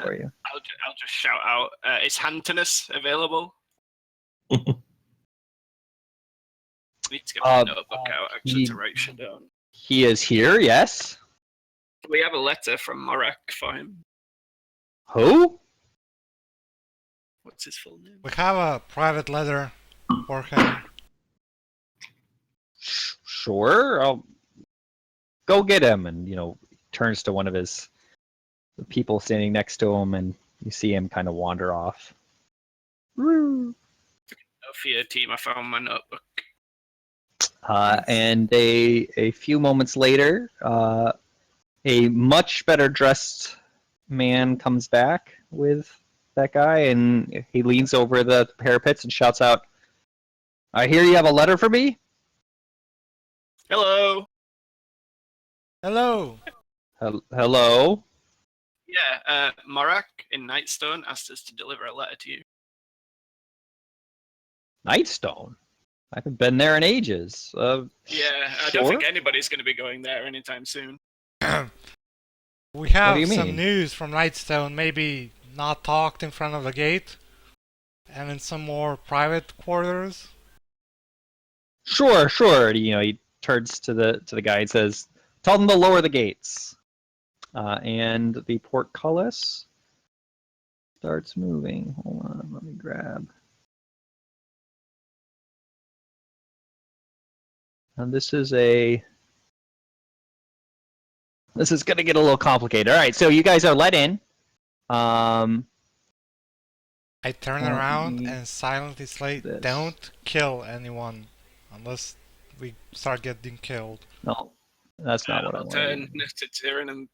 for you. I'll just shout out, is Hantonus available? Need to get my notebook out, actually, to write shit down. He is here, yes. We have a letter from Morak for him. Who? What's his full name? We have a private letter for him. Sure, I'll go get him. And, turns to one of the people standing next to him, and you see him kind of wander off. For your team, I found my notebook. And a few moments later, a much better dressed man comes back with that guy, and he leans over the parapets and shouts out, "I hear you have a letter for me?" Hello. Hello. Hello. Yeah, Morak in Nightstone asked us to deliver a letter to you. Nightstone? I haven't been there in ages. Yeah, I don't think anybody's going to be going there anytime soon. We have some mean? news from Nightstone, maybe not talked in front of the gate, and in some more private quarters. Sure. He turns to the guy and says, "Tell them to lower the gates." And the portcullis starts moving. Hold on, let me grab. And this is going to get a little complicated. All right, so you guys are let in. I turn around and silently say, "Don't kill anyone unless we start getting killed." No, that's not what I want. I'll turn to Tyrion and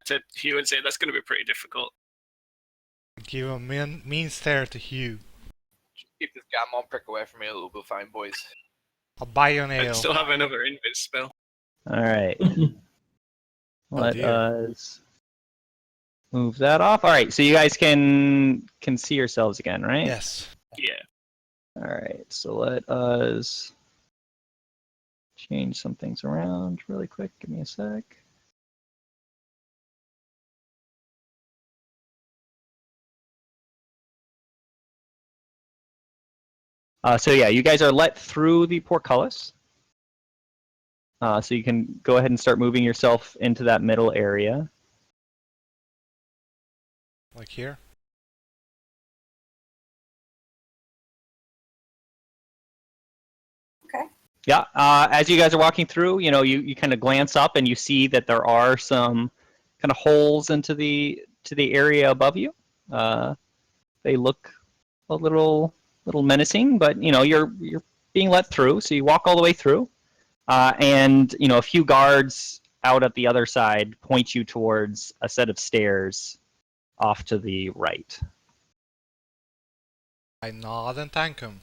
to Hugh and say that's going to be pretty difficult. Give a mean stare to Hugh. Keep this gammon prick away from me, it'll be fine, boys. I'll buy you an ale. I still have another invis spell. All right. Let us move that off. All right, so you guys can see yourselves again, right? Yes. Yeah. All right, so let us change some things around really quick. Give me a sec. So yeah, you guys are let through the portcullis. So you can go ahead and start moving yourself into that middle area. Like here? Okay. Yeah, as you guys are walking through, you kind of glance up and you see that there are some kind of holes into the area above you. They look a little menacing, but you're being let through, so you walk all the way through. And a few guards out at the other side point you towards a set of stairs off to the right. I nod and thank him.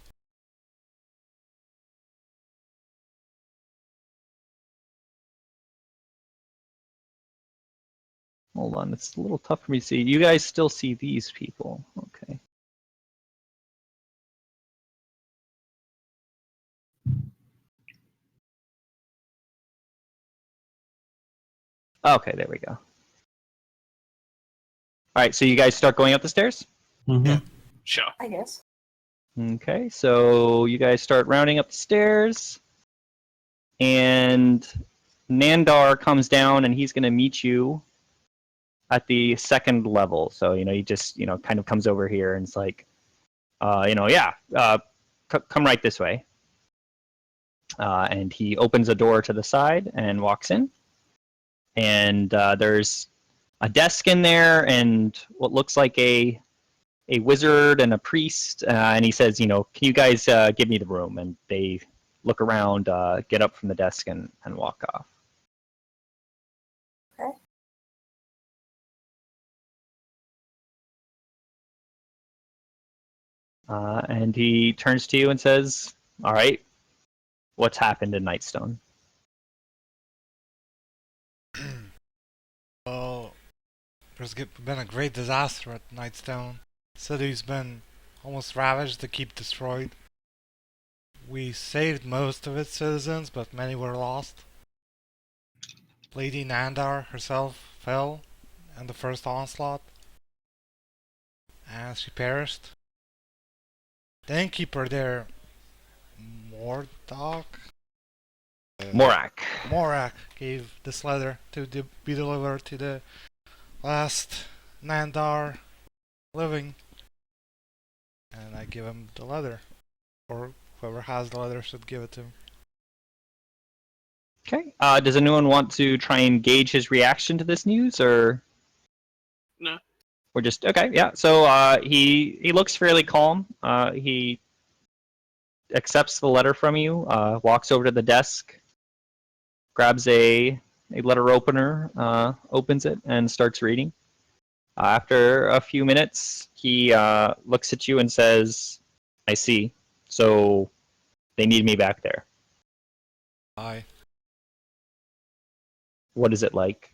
Hold on, it's a little tough for me to see. You guys still see these people. Okay. Okay, there we go. All right, so you guys start going up the stairs? Mm-hmm. Yeah. Sure. I guess. Okay, so you guys start rounding up the stairs, and Nandar comes down, and he's going to meet you at the second level. So, he just, kind of comes over here, and it's like, come right this way. And he opens a door to the side and walks in. And there's a desk in there and what looks like a wizard and a priest. And he says, can you guys give me the room? And they look around, get up from the desk and walk off. Okay. And he turns to you and says, all right, what's happened in Nightstone? Well, there's been a great disaster at Nightstone. The city's been almost ravaged, the keep destroyed. We saved most of its citizens, but many were lost. Lady Nandar herself fell in the first onslaught. she perished. The innkeeper there, Mordok? Morak. Gave this letter to be delivered to the last Nandar living. And I give him the letter. Or whoever has the letter should give it to him. Okay. Does anyone want to try and gauge his reaction to this news, or? No. We're just okay. Yeah. So he looks fairly calm. He accepts the letter from you. Walks over to the desk, grabs a letter opener, opens it, and starts reading. After a few minutes, he looks at you and says, "I see. So they need me back there. Aye. What is it like?"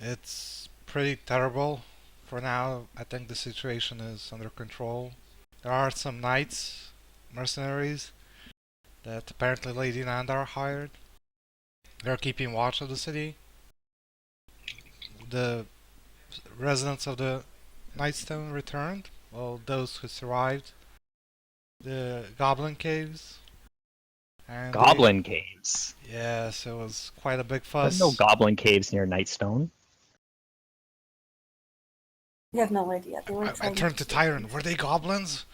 It's pretty terrible. For now, I think the situation is under control. There are some knights, mercenaries, that apparently Lady Nandar hired. They're keeping watch of the city. The residents of the Nightstone returned. Well, those who survived the Goblin Caves. And Goblin caves. yes, it was quite a big There's fuss. no goblin caves near Nightstone. You have no idea. They were I trying turned to Tyrant. Were they goblins?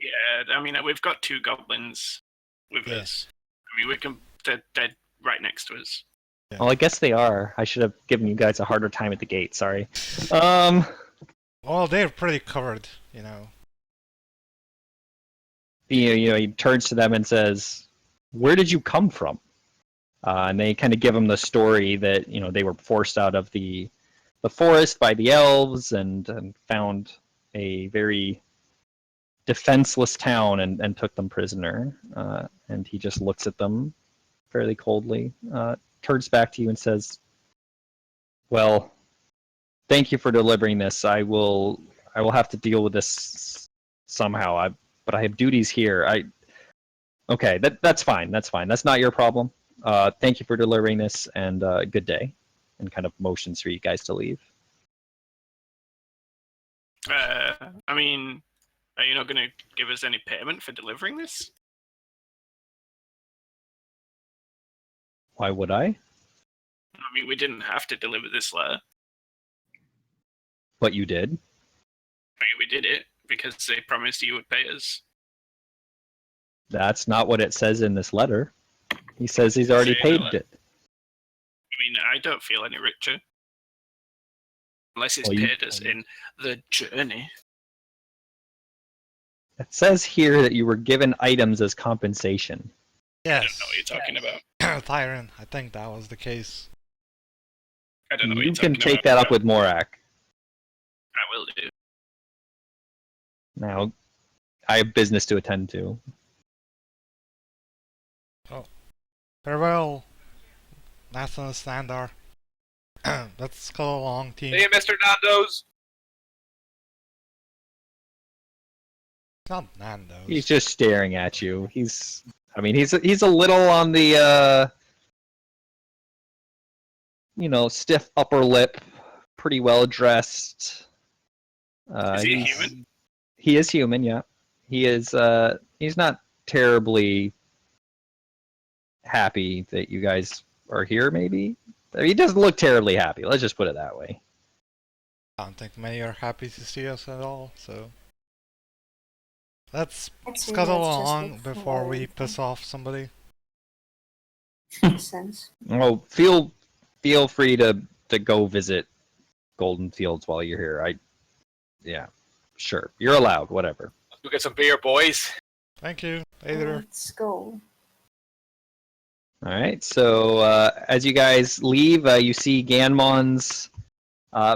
Yeah, I mean, we've got 2 goblins with Yes. us. I mean, we can. They're right next to us. Yeah. Well, I guess they are. I should have given you guys a harder time at the gate. Sorry. Well, they're pretty covered, you know. He turns to them and says, "Where did you come from?" And they kind of give him the story that they were forced out of the forest by the elves and found a very defenseless town and took them prisoner. And he just looks at them fairly coldly, turns back to you and says, "Well, thank you for delivering this. I will have to deal with this somehow. But I have duties here. Okay, that's fine. That's fine. That's not your problem. Thank you for delivering this, and good day." And kind of motions for you guys to leave. I mean, are you not going to give us any payment for delivering this? Why would I? I mean, we didn't have to deliver this letter. But you did. I mean, we did it because they promised you would pay us. That's not what it says in this letter. He says he's already paid it. I mean, I don't feel any richer. Unless it's Well, paid us in the journey. It says here that you were given items as compensation. I don't Yes. know what you're talking about. Tyrant, I think that was the case. I don't know what You you're can talking take about. that up with Morak. I will do. Now, I have business to attend to. Farewell, Nathan and Standar. Let's go along, team. See you, Mr. Nando's. It's not Nando's. He's just staring at you. He's a little on the stiff upper lip, pretty well dressed. Is he human? He is human, yeah. He is he's not terribly happy that you guys are here, maybe. He doesn't look terribly happy, let's just put it that way. I don't think many are happy to see us at all, so let's Actually, scuttle let's just along look before for we piss off somebody. sense. Oh, feel free to go visit Golden Fields while you're here. Yeah, sure. You're allowed, whatever. Let's go get some beer, boys. Thank you. Later. Let's go. All right, so as you guys leave, you see Ganmon's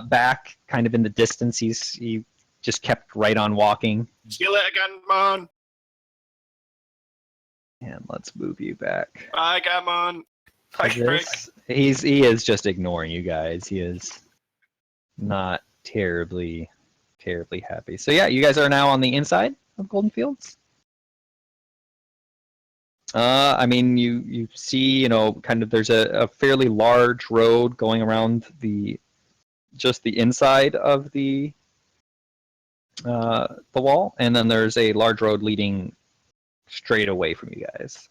back, kind of in the distance. He just kept right on walking. See you later, Gammon. And let's move you back. Bye, Gammon. Bye, Frick. He is just ignoring you guys. He is not terribly happy. So yeah, you guys are now on the inside of Golden Fields. I mean, you see, kind of there's a fairly large road going around just the inside of the the wall, and then there's a large road leading straight away from you guys.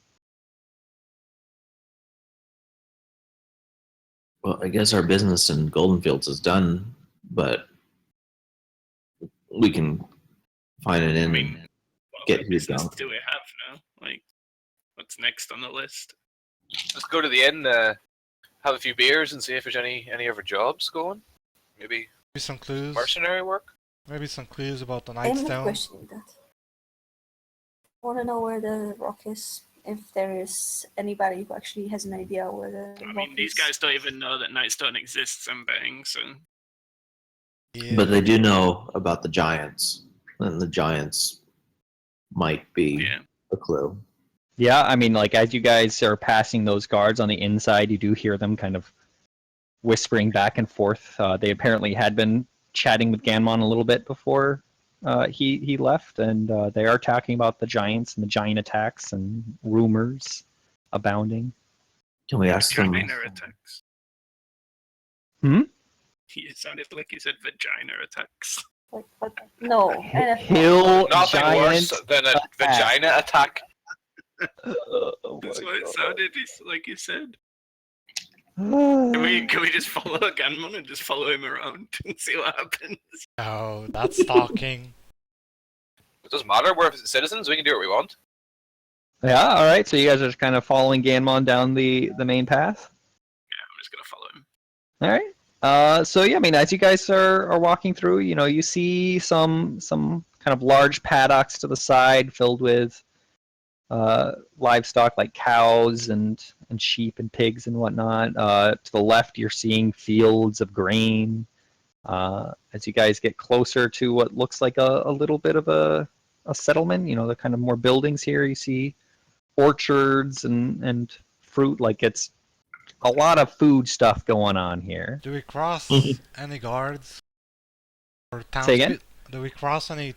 Well, I guess our business in Goldenfields is done, but we can find an inn I mean, and what get other who's business down. do we have now? Like, what's next on the list? Let's go to the inn, have a few beers, and see if there's any other jobs going. Maybe Maybe some clues. mercenary work. Maybe some clues about the I'm not Nightstone. questioning that. I want to know where the rock is. If there is anybody who actually has an idea where the I rock mean, these is. guys don't even know that Nightstone exists, I'm betting, so... Yeah. But they do know about the giants, and the giants might be Yeah. a clue. Yeah, I mean, like as you guys are passing those guards on the inside, you do hear them kind of whispering back and forth. They apparently had been chatting with Ganmon a little bit before he left, and they are talking about the giants and the giant attacks and rumors abounding. Can we ask them? Vagina attacks. Hmm? It sounded like you said vagina attacks. But no, and Hill Nothing giant. worse than a attack. vagina attack. Oh That's my what it God. sounded like you said. Can we just follow Ganmon and just follow him around and see what happens? No, that's stalking. It doesn't matter. We're citizens. We can do what we want. Yeah, all right. So you guys are just kind of following Ganmon down the main path. Yeah, I'm just gonna follow him. All right. So yeah, I mean, as you guys are walking through, you know, you see some kind of large paddocks to the side filled with livestock like cows and sheep and pigs and whatnot. To the left, you're seeing fields of grain. As you guys get closer to what looks like a little bit of a settlement, you know, the kind of more buildings here, you see orchards and fruit. Like it's a lot of food stuff going on here. Do we cross any guards? Or Say again? townspeople? Do we cross any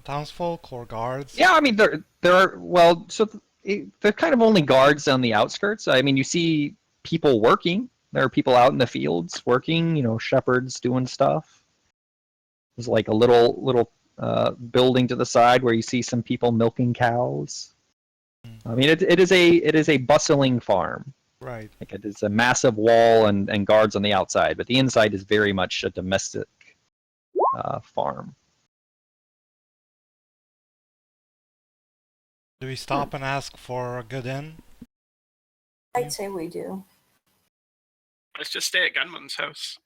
townsfolk or guards? Yeah, I mean there are well, so they're kind of only guards on the outskirts. I mean, you see people working. There are people out in the fields working. You know, shepherds doing stuff. There's like a little building to the side where you see some people milking cows. I mean, it is a bustling farm. Right. Like it is a massive wall and guards on the outside, but the inside is very much a domestic farm. Do we stop and ask for a good inn? I'd say we do. Let's just stay at Ganmon's house.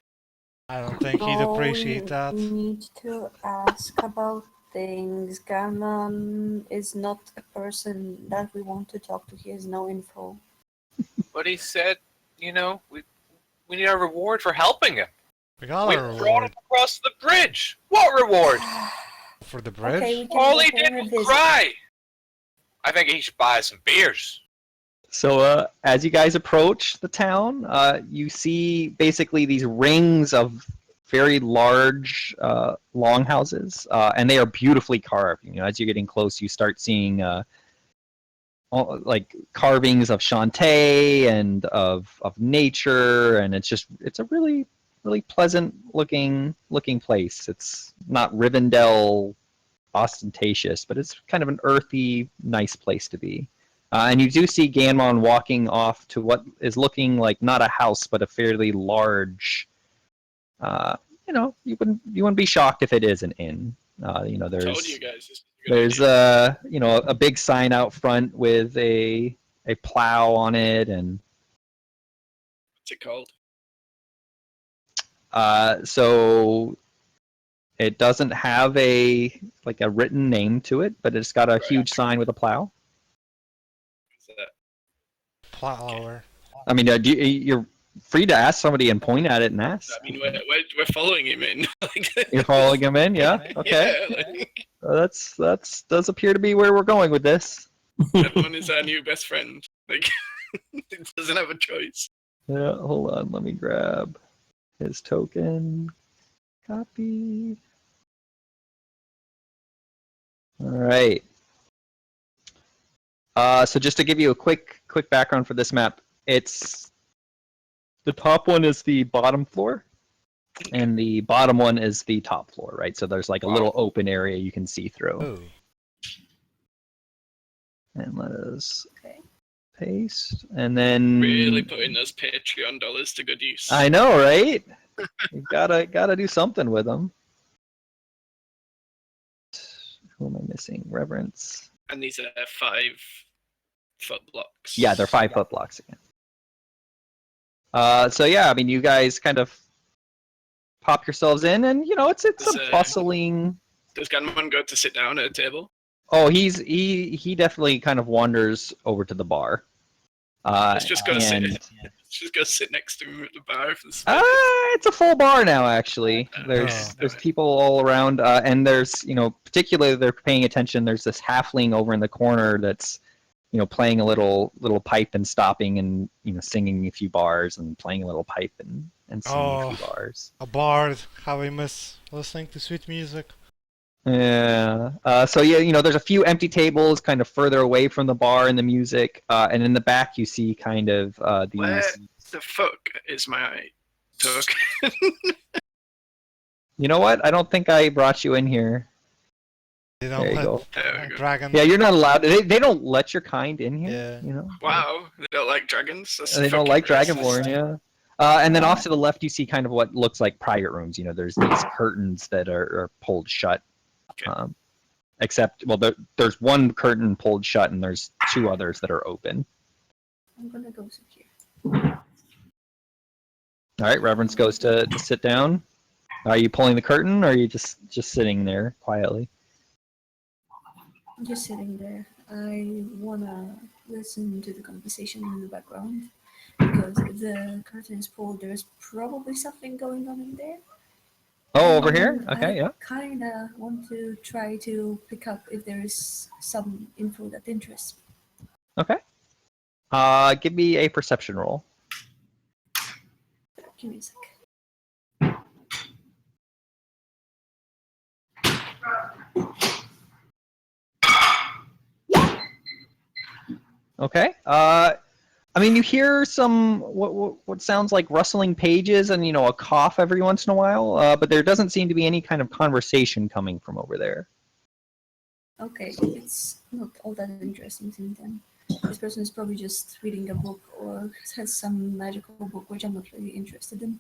I don't think he'd No, appreciate that. We need to ask about things. Ganon is not a person that we want to talk to. He has no info. But he said, you know, we need a reward for helping him. We got We a brought reward him across the bridge. What reward? for the bridge. Okay, we can All go he for did a was visit. cry. I think he should buy some beers. So as you guys approach the town, you see basically these rings of very large longhouses, and they are beautifully carved. You know, as you're getting close, you start seeing like carvings of Shantae and of nature, and it's a really pleasant looking place. It's not Rivendell ostentatious, but it's kind of an earthy, nice place to be. And you do see Ganmon walking off to what is looking like not a house, but a fairly large. You know, you wouldn't be shocked if it is an inn. You know, Told you there's guys. This is a good idea. you know, a big sign out front with a plow on it, and What's it called? so it doesn't have a written name to it, but it's got a Right. huge sign with a plow. What's that? Plower. I mean, you're free to ask somebody and point at it and ask. I mean, we're following him in. You're following him in, yeah? Okay. Yeah, like, That's does appear to be where we're going with this. everyone is our new best friend. Like, it doesn't have a choice. Yeah, hold on. Let me grab his token. Copy. All right. So just to give you a quick background for this map, it's the top one is the bottom floor, And the bottom one is the top floor, right? So there's like a little open area you can see through. Oh. And let us Okay. paste. And then Really putting those Patreon dollars to good use. I know, right? You gotta do something with them. Who am I missing? Reverence. And these are 5-foot blocks. Yeah, they're 5-foot blocks again. So yeah, I mean, you guys kind of pop yourselves in, and you know, it's a bustling. Does Gunman go to sit down at a table? Oh, he definitely kind of wanders over to the bar. Let's just go sit. and- Let's just go sit next to him at the bar for the space. It's a full bar now, actually. There's people all around, and there's, you know, particularly they're paying attention. There's this halfling over in the corner that's, you know, playing a little pipe and stopping and, you know, singing a few bars and playing a little pipe and singing a few bars. A bard. How we miss listening to sweet music. Yeah. So yeah, you know, there's a few empty tables kind of further away from the bar and the music, and in the back you see kind of these. Where the fuck is my token? You know what? I don't think I brought you in here. They don't There you let go. There we go. dragons. Yeah, you're not allowed. They don't let your kind in here. Yeah. You know. Wow, they don't like dragons. That's They don't fucking like racist. Dragonborn. Yeah. And then off to the left, you see kind of what looks like private rooms. You know, there's these curtains that are pulled shut. Okay. Except, well, there's one curtain pulled shut, and there's 2 others that are open. I'm gonna go sit here. All right, Reverence goes to sit down. Are you pulling the curtain, or are you just sitting there quietly? I'm just sitting there. I wanna listen to the conversation in the background because if the curtain is pulled, there's probably something going on in there. Oh, over here? Okay, yeah. Kinda want to try to pick up if there is some info that interests me. Okay. Give me a perception roll. Give me a sec. Okay. I mean, you hear some what sounds like rustling pages and, you know, a cough every once in a while, but there doesn't seem to be any kind of conversation coming from over there. Okay, it's not all that interesting to me then. This person is probably just reading a book or has some magical book which I'm not really interested in.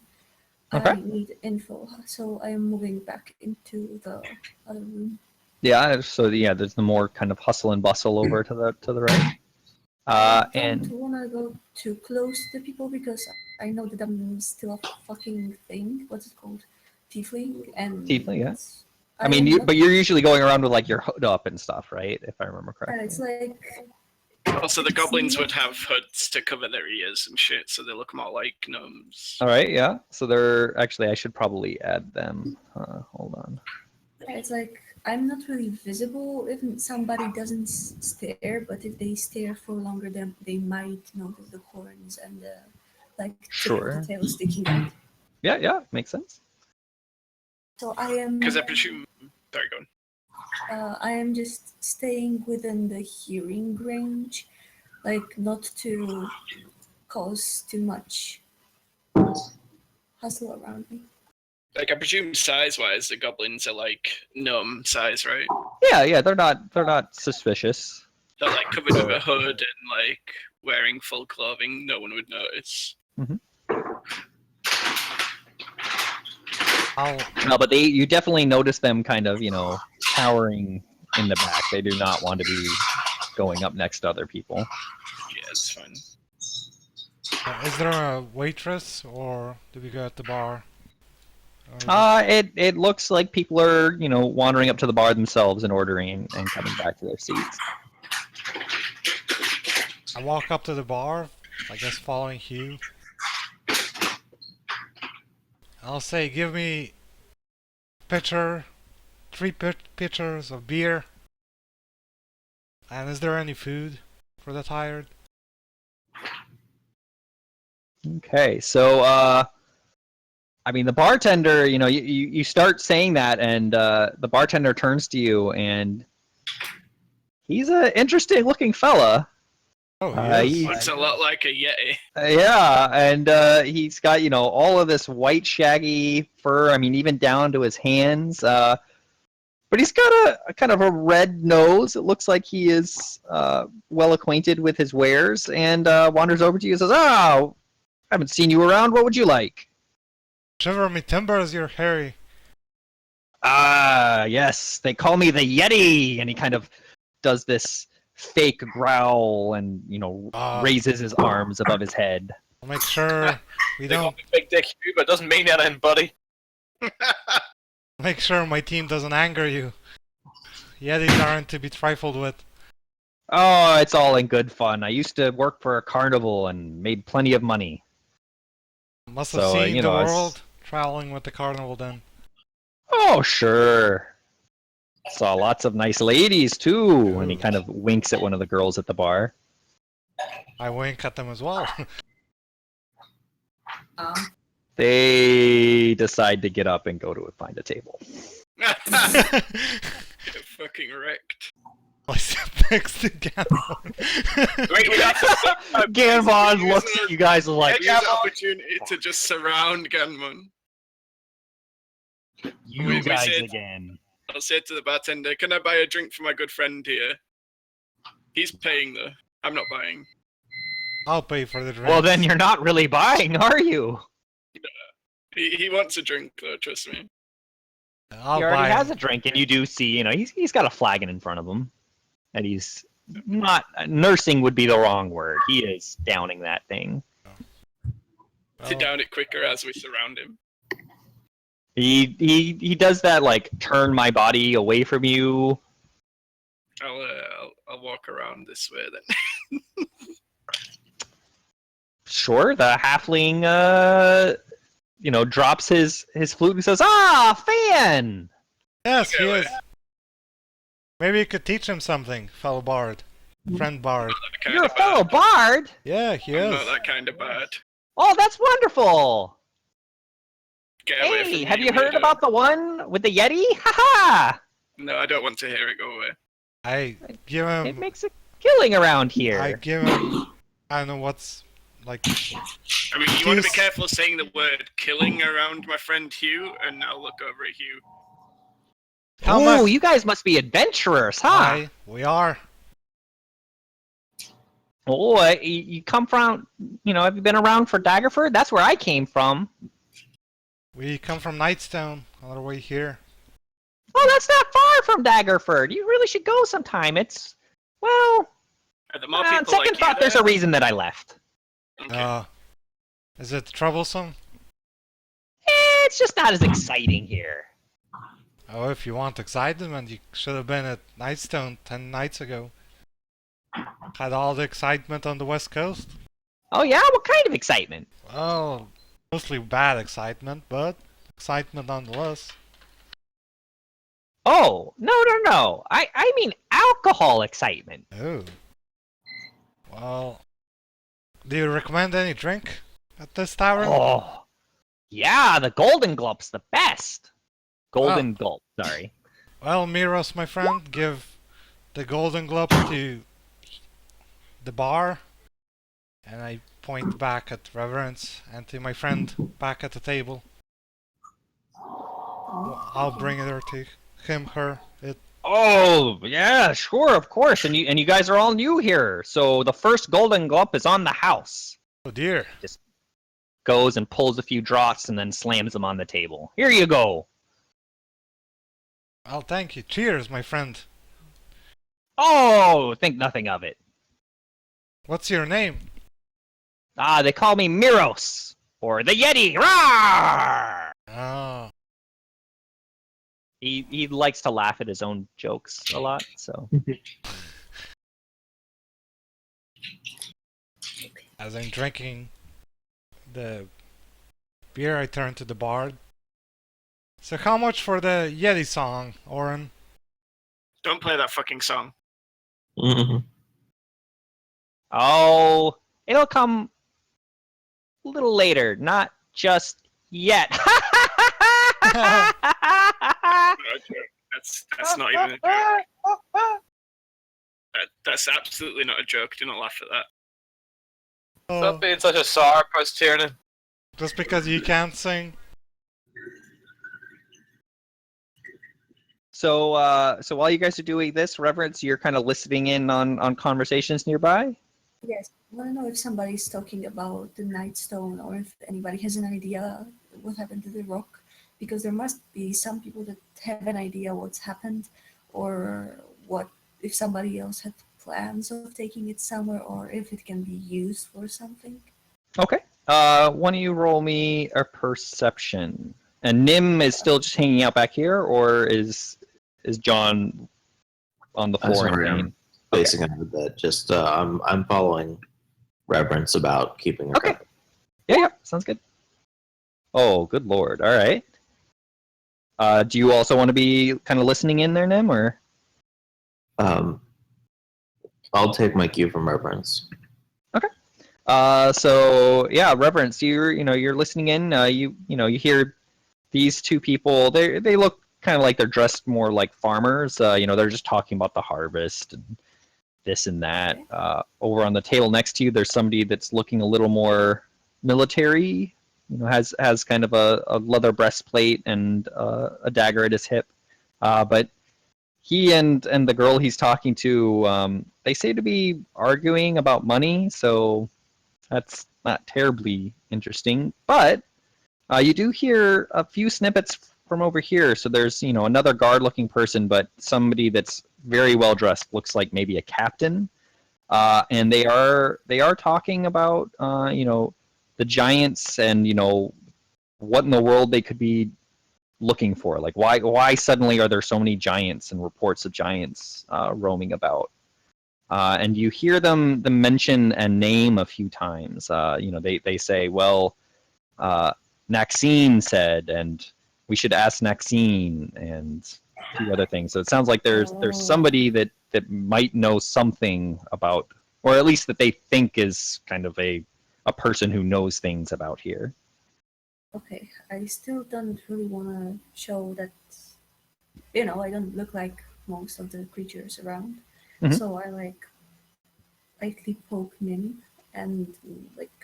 Okay. I need info, so I am moving back into the other room. Yeah. So yeah, there's the more kind of hustle and bustle over to the right. I don't And wanna go too close to the people because I know that I'm still a fucking thing. What's it called? Tiefling and Tiefling, yeah. I am mean, not- but you're usually going around with like your hood up and stuff, right? If I remember correctly. It's like Also, the goblins would have hoods to cover their ears and shit, so they look more like gnomes. All right, yeah. So they're actually, I should probably add them. Hold on. it's like I'm not really visible if somebody doesn't stare, but if they stare for longer, then they might notice the horns and the like tip of Sure. the tail sticking out. Yeah, makes sense. So I am. Because I presume. Sorry, go on. I am just staying within the hearing range, like not to cause too much hustle around me. Like, I presume size-wise, the goblins are like gnome size, right? Yeah, they're not suspicious. They're like covered with a hood and like wearing full clothing. No one would notice. No, but you definitely notice them kind of, you know, cowering in the back. They do not want to be going up next to other people. Yeah, it's fine. Is there a waitress, or do we go at the bar? It looks like people are, you know, wandering up to the bar themselves and ordering and coming back to their seats. I walk up to the bar, I guess following Hugh. I'll say, give me three pitchers of beer. And is there any food for the tired? Okay, so I mean, the bartender, you know, you start saying that, and the bartender turns to you, and he's an interesting looking fella. Oh, he- Looks a lot like a Yeti. Yeah, and he's got, all of this white shaggy fur. I mean, even down to his hands. But he's got a kind of a red nose. It looks like he is well acquainted with his wares, and wanders over to you and says, "Oh, I haven't seen you around. What would you like?" Shiver me timbers, you're hairy. Ah, yes. They call me the Yeti, and he kind of does this fake growl and raises his arms above his head. I'll make sure we They call don't me Big Dick Hugh, but it doesn't mean anything, buddy. make sure my team doesn't anger you. Yetis aren't to be trifled with. Oh, it's all in good fun. I used to work for a carnival and made plenty of money. Must have So, seen you the know, it's- world traveling with the carnival then. Oh, sure. Saw lots of nice ladies too. And he kind of winks at one of the girls at the bar. I wink at them as well. They decide to get up and go to find a table. Get fucking wrecked. I sit next to Ganon. We have to Ganvon looks at you guys like, Use the opportunity to just surround Ganmon. you we guys said- again. I'll say to the bartender, "Can I buy a drink for my good friend here?" He's paying though. I'm not buying. I'll pay for the drink. Well, then you're not really buying, are you? He wants a drink though. Trust me. I'll He buy already has him. a drink, and you do see, he's got a flagon in front of him. And he's not, nursing would be the wrong word. He is downing that thing. To down it quicker as we surround him. He does that, like, turn my body away from you. I'll walk around this way then. Sure, the halfling, drops his flute and says, "Ah, fan!" Yes, he Okay, is. Maybe you could teach him something, fellow bard. Friend bard. That kind You're a of fellow bad. bard! Yeah, he I'm is. not that kind of bad. Oh, that's wonderful! Get away Hey, from have me, you heard weirdo. about the one with the Yeti? Haha! No, I don't want to hear it. Go away. I give It him. makes a killing around here. I give him. I don't know what's like. I mean, you want to be careful saying the word "killing" around my friend Hugh, and I'll look over at Hugh. How Oh, much? you guys must be adventurers, huh? Aye, we are. Oh, you come from, have you been around for Daggerford? That's where I came from. We come from Nightstone on our way here. Oh, that's not far from Daggerford. You really should go sometime. It's, well, Are there more on people second like thought, you there's there? a reason that I left. Okay. Is it troublesome? It's just not as exciting here. Oh, if you want excitement, you should have been at Nightstone 10 nights ago. Had all the excitement on the West Coast. Oh yeah? What kind of excitement? Well, mostly bad excitement, but excitement nonetheless. Oh, no. I mean alcohol excitement. Oh. Well, do you recommend any drink at this tavern? Oh, yeah, the Golden Gulp's the best. Golden Gulp, sorry. Well, Miros, my friend, give the Golden Globe to the bar. And I point back at Reverence and to my friend back at the table. I'll bring it to him, her, it. Oh, yeah, sure, of course. And you guys are all new here. So the first Golden Gulp is on the house. Oh dear. Goes and pulls a few draughts and then slams them on the table. Here you go. Well, thank you. Cheers, my friend. Oh, think nothing of it. What's your name? Ah, they call me Miros, or the Yeti. Rawr! Oh. He likes to laugh at his own jokes a lot, so. As I'm drinking the beer, I turn to the bard. So how much for the Yeti song, Oren? Don't play that fucking song. Mhm. Oh, it'll come a little later, not just yet. Okay, that's not even a joke. That's absolutely not a joke. Do not laugh at that. Stop being such a sourpuss, Tiernan. Just because you can't sing? So while you guys are doing this, Reverence, you're kind of listening in on conversations nearby. Yes, I want to know if somebody's talking about the Nightstone or if anybody has an idea what happened to the rock. Because there must be some people that have an idea what's happened or what if somebody else had plans of taking it somewhere or if it can be used for something. Okay. Why don't you roll me a perception? And Nim is still just hanging out back here, or is John on the floor in Sorry, pain? I'm facing out a bit. Just I'm following Reverence about keeping her Okay. covered. Yeah, sounds good. Oh, good lord. All right. Do you also want to be kind of listening in there, Nim, or? I'll take my cue from Reverence. So yeah, Reverence, you're listening in. You hear these two people. They look kind of like they're dressed more like farmers. They're just talking about the harvest and this and that. Over on the table next to you, there's somebody that's looking a little more military. Has kind of a leather breastplate and a dagger at his hip. But he and the girl he's talking to, they seem to be arguing about money. So that's not terribly interesting. But you do hear a few snippets from over here. So there's another guard-looking person, but somebody that's very well dressed, looks like maybe a captain. And they are talking about the giants and what in the world they could be looking for. Like why suddenly are there so many giants and reports of giants roaming about? And you hear them mention a name a few times. They say, well, Naxine said, and we should ask Naxine, and a few other things. So it sounds like there's somebody that might know something about, or at least that they think is kind of a person who knows things about here. Okay, I still don't really want to show that, I don't look like most of the creatures around. Mhm. So I lightly poke Nim and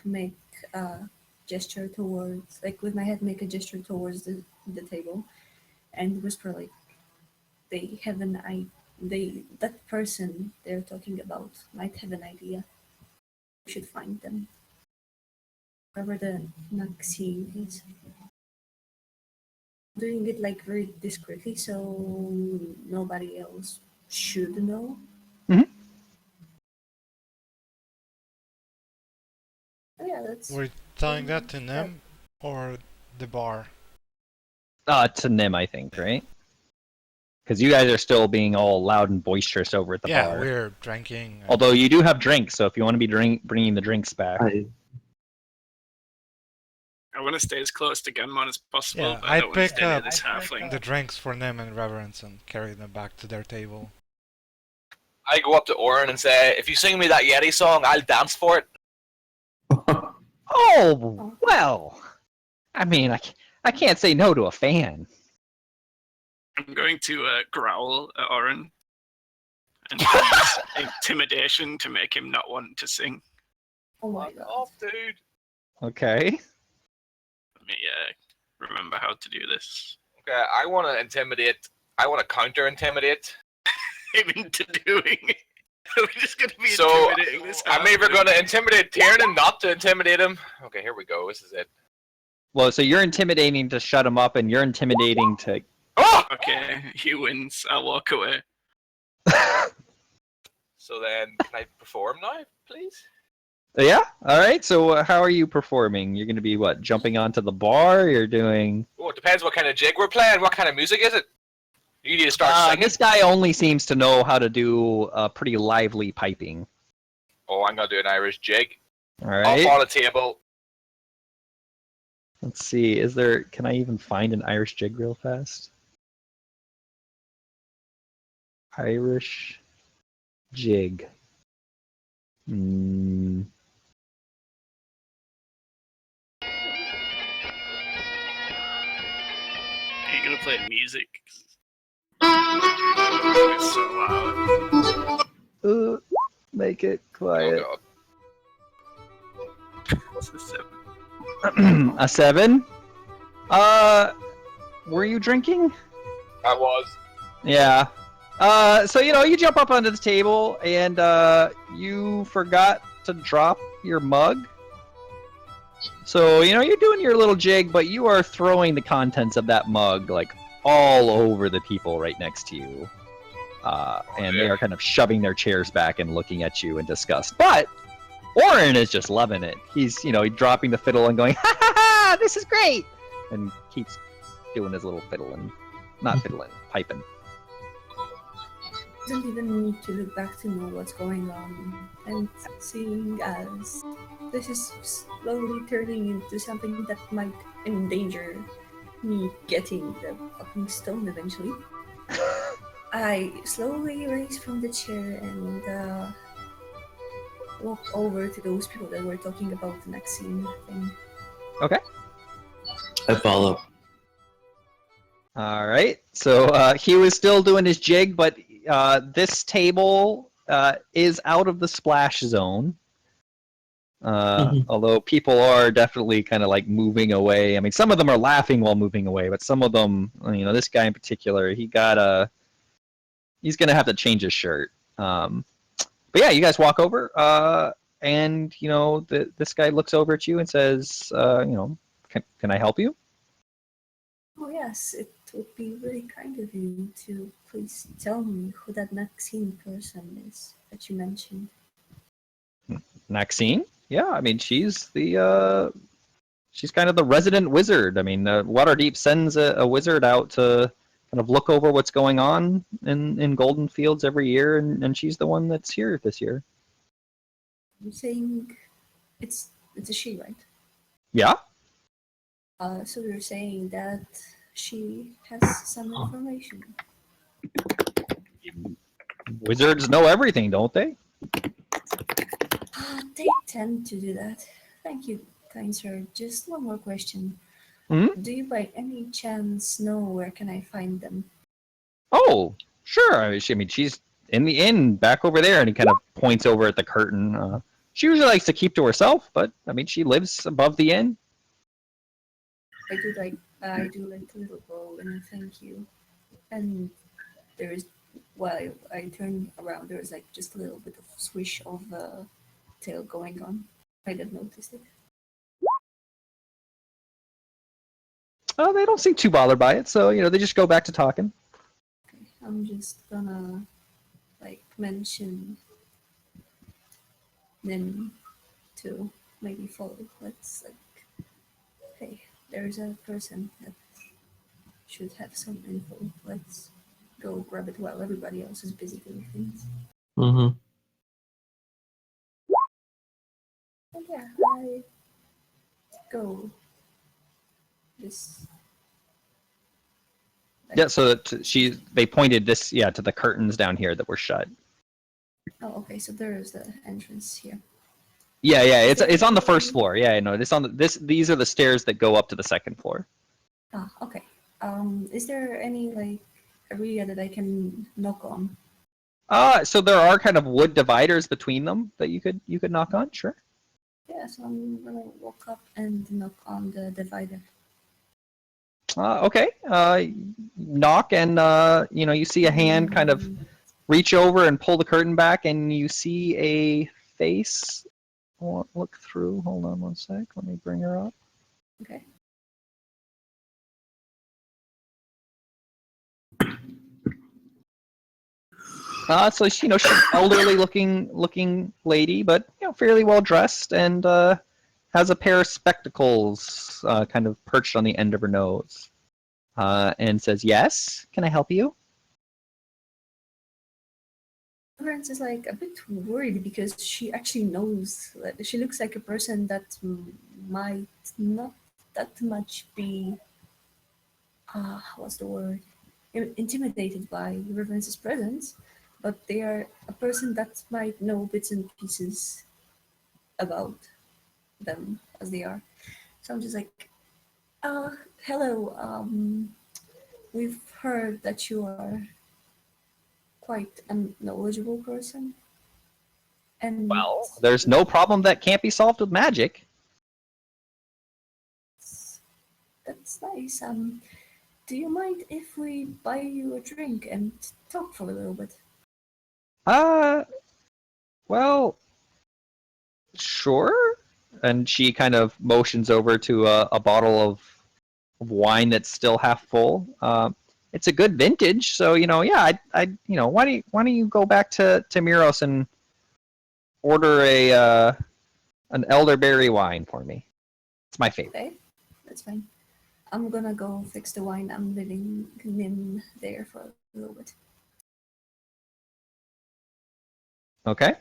make a gesture towards, with my head, make a gesture towards the table and whisper they have an that person they're talking about might have an idea. We should find them. Wherever the Naxine is. Doing it very discreetly so nobody else should know. Mhm. Oh, yeah, that's We're telling that to Nim or the bar? To Nim, I think, right? Because you guys are still being all loud and boisterous over at the Yeah, bar. we're drinking. Although you do have drinks, so if you want to be bringing the drinks back. I want to stay as close to Gunmon as possible, Yeah, but I I'd don't want to pick stay near up this halfling. the drinks for Nim and Reverence and carry them back to their table. I go up to Oren and say, if you sing me that Yeti song, I'll dance for it. Oh, well. I mean, I can't say no to a fan. I'm going to growl at Oren and use intimidation to make him not want to sing. Oh my Fuck god. off, dude. Okay. Let me remember how to do this. Okay, I want to intimidate. I want to counter-intimidate. Him into doing it. We're just going to be So, intimidating this I'm either halfling. going to intimidate Tiernan, not to intimidate him. Okay, here we go. This is it. Well, so you're intimidating to shut him up, and you're intimidating to... Oh! Okay, he wins. I'll walk away. So then, can I perform now, please? Yeah? All right. So how are you performing? You're going to be, what, jumping onto the bar? You're doing... Oh, it depends what kind of jig we're playing. What kind of music is it? You need to start singing. This guy only seems to know how to do pretty lively piping. Oh, I'm going to do an Irish jig. All right. Up on a table. Let's see. Can I even find an Irish jig real fast? Irish jig. Are you going to play music? It's so loud. Make it Oh quiet. It's a 7. A 7? Were you drinking? I was. Yeah. So you jump up onto the table and you forgot to drop your mug. So you're doing your little jig, but you are throwing the contents of that mug like all over the people right next to you, and they are kind of shoving their chairs back and looking at you in disgust. But Oren is just loving it. He's dropping the fiddle and going, ha ha ha, this is great, and keeps doing his little fiddle and not fiddling, piping. Doesn't even need to look back to know what's going on. And seeing as this is slowly turning into something that might endanger me getting the fucking stone eventually, I slowly raise from the chair and walk over to those people that were talking about the Maxine thing. I follow. All right. So he was still doing his jig, but this table is out of the splash zone. Although people are definitely kind of like moving away. I mean, some of them are laughing while moving away, but some of them, this guy in particular, he's gonna have to change his shirt. But yeah, you guys walk over, and this guy looks over at you and says, can I help you? Oh yes, it would be really kind of you to please tell me who that Maxine person is that you mentioned. Maxine? Yeah, I mean, she's she's kind of the resident wizard. I mean, Waterdeep sends a wizard out to kind of look over what's going on in Golden Fields every year, and she's the one that's here this year. You're saying it's a she, right? Yeah? So you're saying that she has some information. Wizards know everything, don't they? They tend to do that. Thank you, kind sir. Just one more question. Mhm. Do you by any chance know where can I find them? Oh, sure. I mean, she's in the inn back over there, and he kind of points over at the curtain. She usually likes to keep to herself, but I mean, she lives above the inn. I do like the little bow and a thank you. And there is, while I turn around, there is like just a little bit of swish of tail going on. I didn't notice it. They don't seem too bothered by it, so they just go back to talking. Okay, I'm just gonna like mention them to maybe follow. Let's like, hey, there's a person that should have some info. Let's go grab it while everybody else is busy doing things. Mm-hmm. And yeah, I go this. Yeah, so they pointed this to the curtains down here that were shut. Oh, okay. So there is the entrance here. Yeah, it's on the first floor. Yeah, I know. These are the stairs that go up to the second floor. Ah, okay. Is there any like area that I can knock on? So there are kind of wood dividers between them that you could knock on. Sure. Yeah, so I'm gonna walk up and knock on the divider. Okay. Knock and you see a hand kind of reach over and pull the curtain back, and you see a face. Look through. Hold on one sec. Let me bring her up. Okay. So she's elderly looking lady, but fairly well dressed, and has a pair of spectacles kind of perched on the end of her nose, and says, "Yes, can I help you?" Florence is like a bit worried because she actually knows that she looks like a person that might not that much be what's the word, intimidated by Reverence's presence, but they are a person that might know bits and pieces about them as they are. So I'm just like, hello, we've heard that you are quite a knowledgeable person. And Well, There's no problem that can't be solved with magic. that's nice. Do you mind if we buy you a drink and talk for a little bit? Well, sure. And she kind of motions over to a bottle of wine that's still half full. It's a good vintage, so yeah. Why don't you go back to Miros and order an elderberry wine for me? It's my favorite. Okay, that's fine. I'm gonna go fix the wine. I'm leaving Nim there for a little bit. Okay.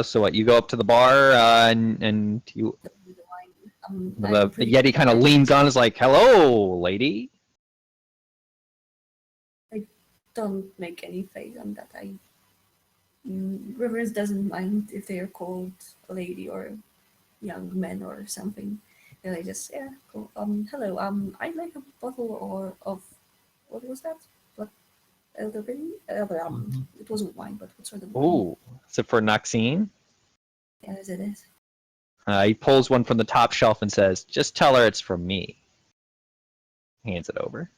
So what? You go up to the bar and you. The wine. I'm The pretty Yeti kind of leans on, is like, "Hello, lady." Don't make any face on that. Rivers doesn't mind if they are called a lady or young men or something. And I just cool. Hello. I'd like a bottle of what was that? What elderberry? It wasn't wine, but what sort of wine? Ooh, is it for Noxine? Yes, it is. He pulls one from the top shelf and says, "Just tell her it's from me." Hands it over.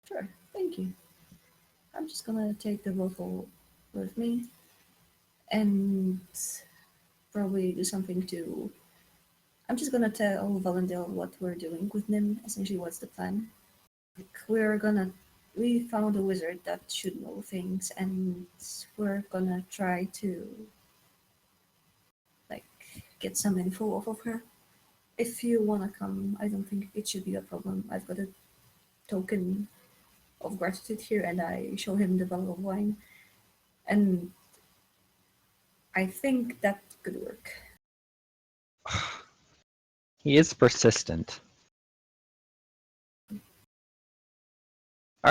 Sure. Thank you. I'm just gonna take the bottle with me and probably do something to. I'm just gonna tell Valendale what we're doing with Nim. Essentially, what's the plan? We found a wizard that should know things, and we're gonna try to like get some info off of her. If you wanna come, I don't think it should be a problem. I've got a token of gratitude here, and I show him the bottle of wine, and I think that could work. He is persistent. All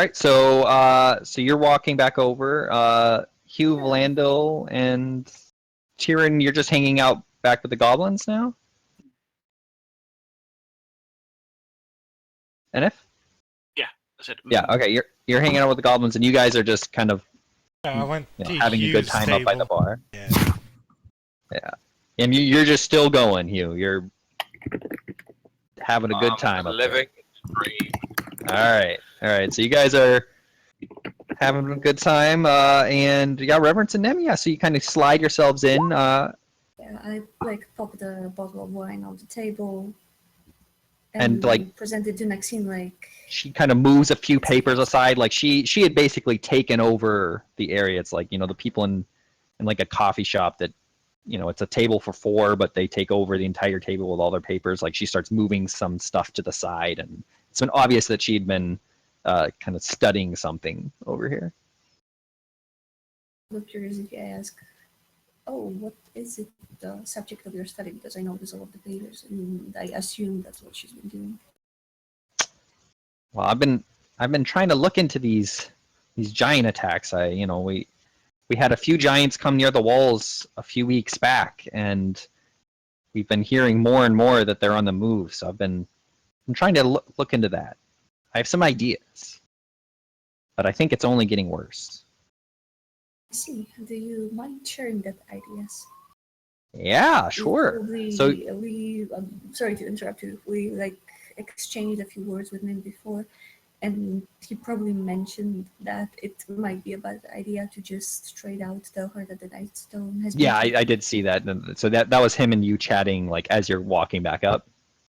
right, so you're walking back over. Hugh, Valandil, and Tyrion, you're just hanging out back with the goblins now? And if? I said, Yeah, okay, you're hanging out with the goblins, and you guys are just kind of Yeah, I went to having a good Hugh's time up by the table. bar. Yeah. And you're just still going, Hugh. You're having a good time up there. living free. All right. So you guys are having a good time, and you got Reverence and Nim. Yeah, so you kind of slide yourselves in. Yeah, I pop the bottle of wine on the table And, present it to Maxine she kind of moves a few papers aside. Like she had basically taken over the area. It's like the people in like a coffee shop that it's a table for four, but they take over the entire table with all their papers. Like she starts moving some stuff to the side, and it's been obvious that she'd been kind of studying something over here. Out of curiosity, I ask, "Oh, what is it? The subject of your study?" Because I notice all of the papers, and I assume that's what she's been doing. Well, I've been trying to look into these giant attacks. We had a few giants come near the walls a few weeks back, and we've been hearing more and more that they're on the move. So I'm trying to look into that. I have some ideas, but I think it's only getting worse. I see. Do you mind sharing that ideas? Yeah, sure. So sorry to interrupt you. We exchanged a few words with him before, and he probably mentioned that it might be a bad idea to just straight out tell her that the Nightstone has been. Yeah, I did see that. So that was him and you chatting as you're walking back up.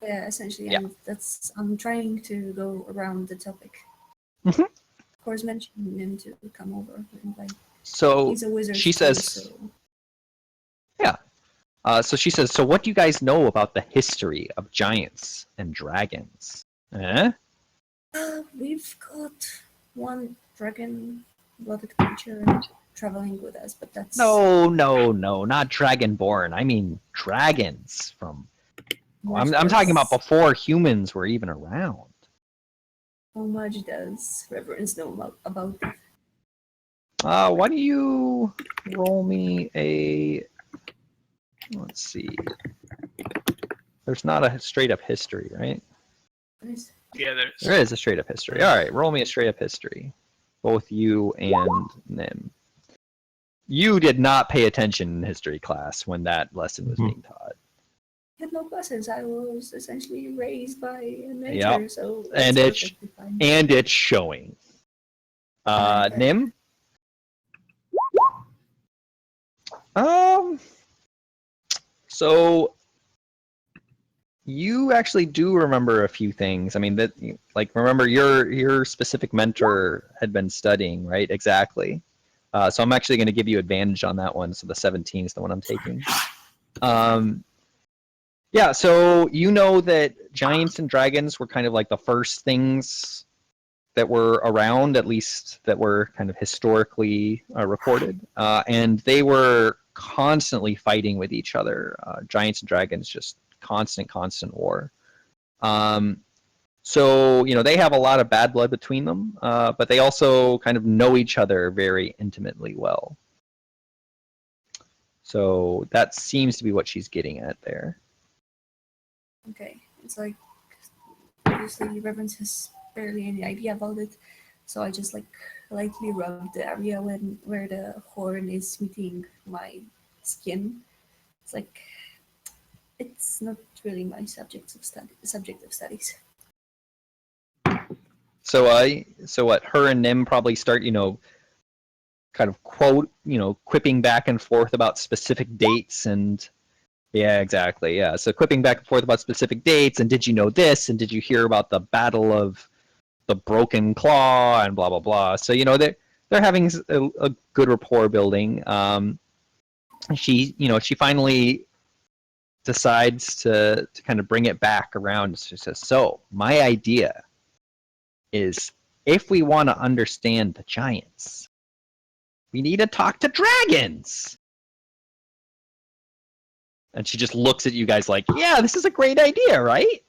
Yeah, essentially, Yeah. and I'm trying to go around the topic. Mhm. Of course, mentioning him to come over. And, So he's a wizard. she too, says, so. yeah. So she says, so what do you guys know about the history of giants and dragons? Eh? We've got one dragon-blooded creature traveling with us, but that's No, not dragonborn. I mean dragons from. I'm talking about before humans were even around. How much does Reverence know about it? Why don't you roll me a? Let's see. There's not a straight up history, right? Nice. yeah, There is a straight up history. All right, roll me a straight up history. Both you and Nim. You did not pay attention in history class when that lesson was being taught. I had no classes. I was essentially raised by a mentor, Yep. so And that's it's perfectly fine. and it's showing. Okay. Nim? So you actually do remember a few things. I mean, that like remember your specific mentor had been studying, right? Exactly. So I'm actually going to give you advantage on that one. So the 17 is the one I'm taking. Yeah. So you know that giants and dragons were kind of like the first things that were around, at least that were kind of historically recorded, and they were constantly fighting with each other. Giants and dragons, just constant war. So they have a lot of bad blood between them, but they also kind of know each other very intimately well. So that seems to be what she's getting at there. Okay. It's like obviously Reverence has barely any idea about it, so I just like lightly rub the area where the horn is meeting my skin. It's like it's not really my subject of studies. So what? Her and Nim probably start, kind of quipping back and forth about specific dates and. Yeah, exactly. Yeah. So quipping back and forth about specific dates and did you know this and did you hear about the Battle of the Broken Claw and blah blah blah. So they're having a good rapport building. She finally decides to kind of bring it back around. She says, "So my idea is if we want to understand the giants, we need to talk to dragons." And she just looks at you guys like, yeah, this is a great idea, right?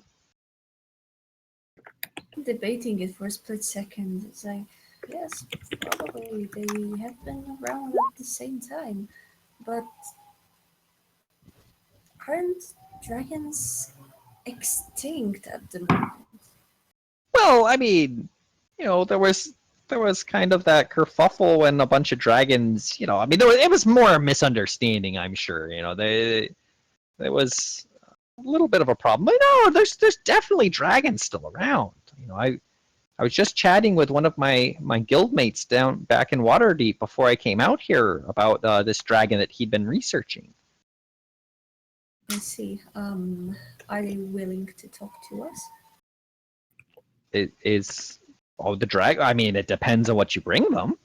Debating it for a split second, it's like, yes, probably they have been around at the same time, but aren't dragons extinct at the moment? Well, I mean, there was kind of that kerfuffle when a bunch of dragons, I mean, it was more a misunderstanding, I'm sure. There was a little bit of a problem. But no, there's definitely dragons still around. I was just chatting with one of my guildmates down back in Waterdeep before I came out here about this dragon that he'd been researching. I see. Are they willing to talk to us? It is the dragon. I mean, it depends on what you bring them.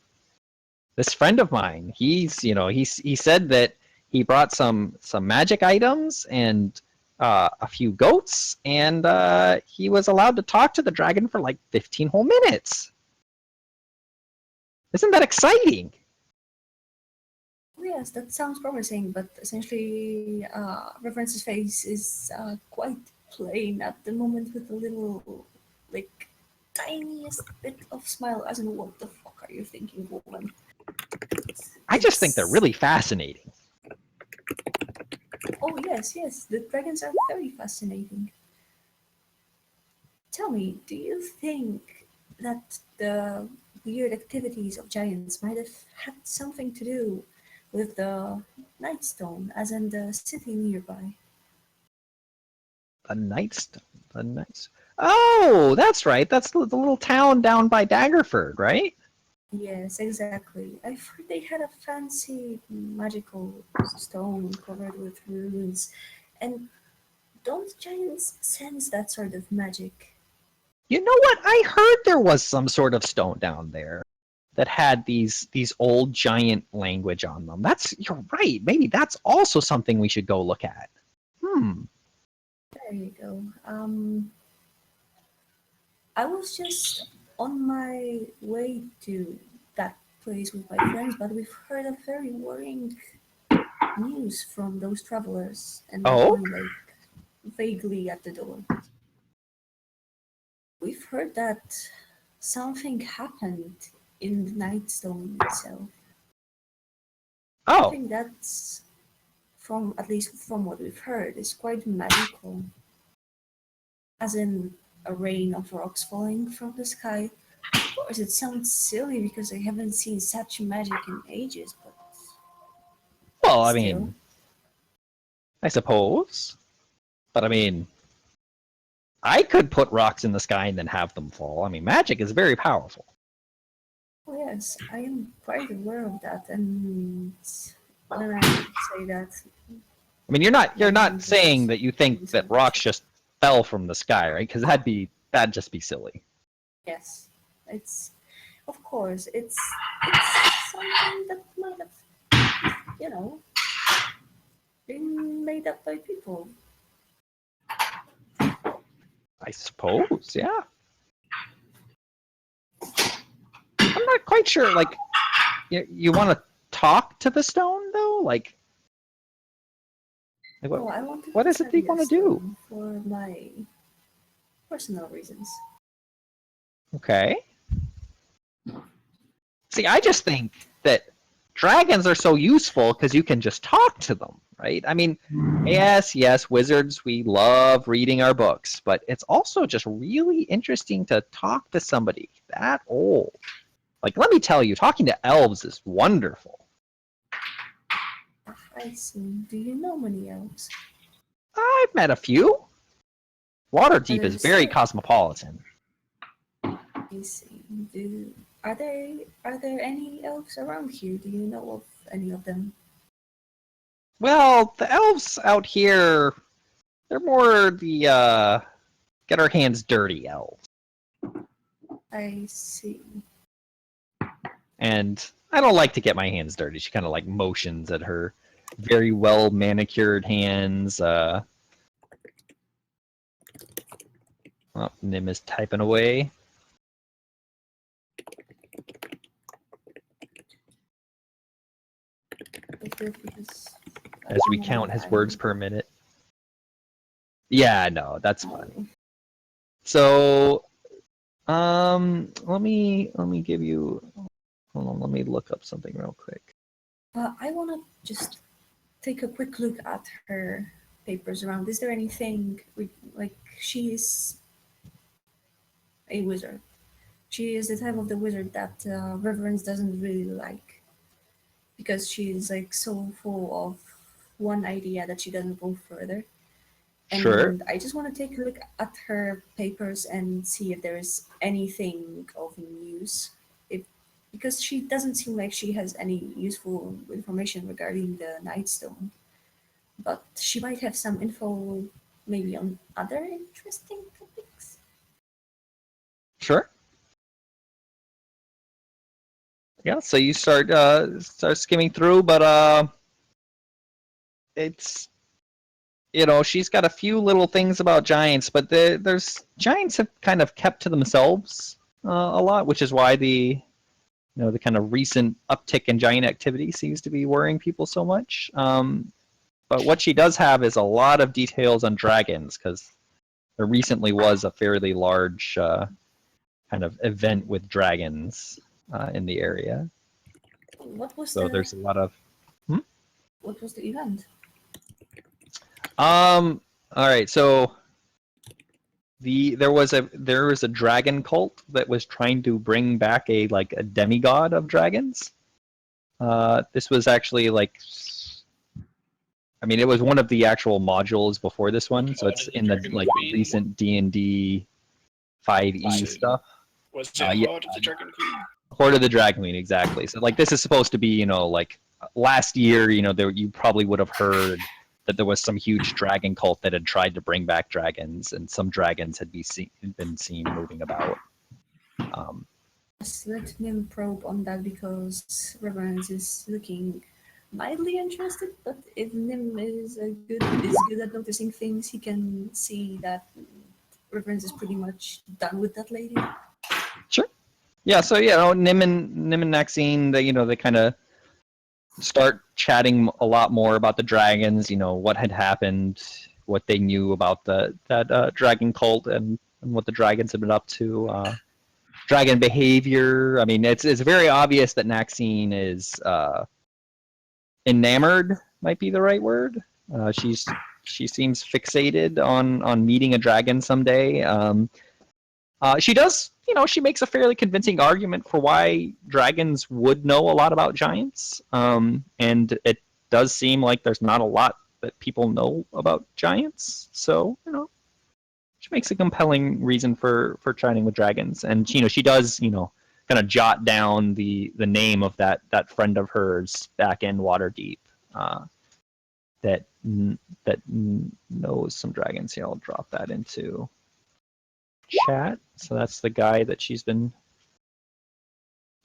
This friend of mine, he said that he brought some magic items and a few goats, and he was allowed to talk to the dragon for like 15 whole minutes. Isn't that exciting? Yes, that sounds promising, but essentially, Reference's face is quite plain at the moment with a little, like, tiniest bit of smile, as in, what the fuck are you thinking, woman? I just think they're really fascinating. Oh, yes, the dragons are very fascinating. Tell me, do you think that the weird activities of giants might have had something to do with the Nightstone, as in the city nearby? The Nightstone. The Night. Oh, that's right. That's the little town down by Daggerford, right? Yes, exactly. I've heard they had a fancy magical stone covered with runes. And don't giants sense that sort of magic? You know what? I heard there was some sort of stone down there that had these old giant language on them. You're right. Maybe that's also something we should go look at. There you go. I was just on my way to that place with my friends, but we've heard a very worrying news from those travelers, and I Oh? point like vaguely at the door. We've heard that something happened in the Nightstone itself. Oh. Something that's, from at least from what we've heard, is quite magical. As in a rain of rocks falling from the sky. Of course, it sounds silly because I haven't seen such magic in ages, but Well, I Still. mean, I suppose. But I mean, I could put rocks in the sky and then have them fall. I mean, magic is very powerful. Oh yes, I am quite aware of that, and when I say that, I mean, you're not Just saying that you think that some rocks magic. just fell from the sky, right? Because that'd just be silly. Yes, it's of course it's something that might have, been made up by people. I suppose, yeah. I'm not quite sure. Like, you want to talk to the stone though? Like Oh, I want to what is it that you study want to the do? stone for my personal reasons. Okay. See, I just think that dragons are so useful because you can just talk to them, right? I mean, yes, wizards, we love reading our books, but it's also just really interesting to talk to somebody that old. Like, let me tell you, talking to elves is wonderful. I see. Do you know many elves? I've met a few. Waterdeep is Others very still? cosmopolitan. I see. Are there any elves around here? Do you know of any of them? Well, the elves out here, they're more the get our hands dirty elves. I see. And I don't like to get my hands dirty. She kind of like motions at her very well manicured hands. Nim is typing away Because as we count his words per minute. Yeah, no, that's fine. So, let me give you. Hold on, let me look up something real quick. I want to just take a quick look at her papers around. Is there anything like she is a wizard? She is the type of the wizard that Reverence doesn't really like because she is like so full of one idea that she doesn't go further. And Sure. I just want to take a look at her papers and see if there is anything of use. Because she doesn't seem like she has any useful information regarding the Nightstone, but she might have some info maybe on other interesting topics. Sure. Yeah, so you start skimming through, but it's she's got a few little things about giants, but there's giants have kind of kept to themselves a lot, which is why the kind of recent uptick in giant activity seems to be worrying people so much. But what she does have is a lot of details on dragons, because there recently was a fairly large kind of event with dragons in the area. What was There's a lot of. What was the event? All right. So there was a dragon cult that was trying to bring back a demigod of dragons. This was actually it was one of the actual modules before this one, so it's in the recent D&D 5e stuff. Was it yeah. Horde of the Dragon Queen? Horde of the Dragon Queen, exactly. So this is supposed to be last year. You probably would have heard that there was some huge dragon cult that had tried to bring back dragons, and some dragons had been seen moving about. Just let Nim probe on that because Reverence is looking mildly interested, but if Nim is good at noticing things, he can see that Reverence is pretty much done with that lady. Sure. Yeah. So Nim and Maxine, they kind of start chatting a lot more about the dragons. What had happened, what they knew about that dragon cult, and what the dragons had been up to. Dragon behavior. I mean, it's very obvious that Maxine is enamored. Might be the right word. She seems fixated on meeting a dragon someday. She does. She makes a fairly convincing argument for why dragons would know a lot about giants. And it does seem like there's not a lot that people know about giants. So, which makes a compelling reason for chatting with dragons. And, she does, kind of jot down the name of that friend of hers back in Waterdeep that knows some dragons. Here, I'll drop that into chat. So that's the guy that she's been.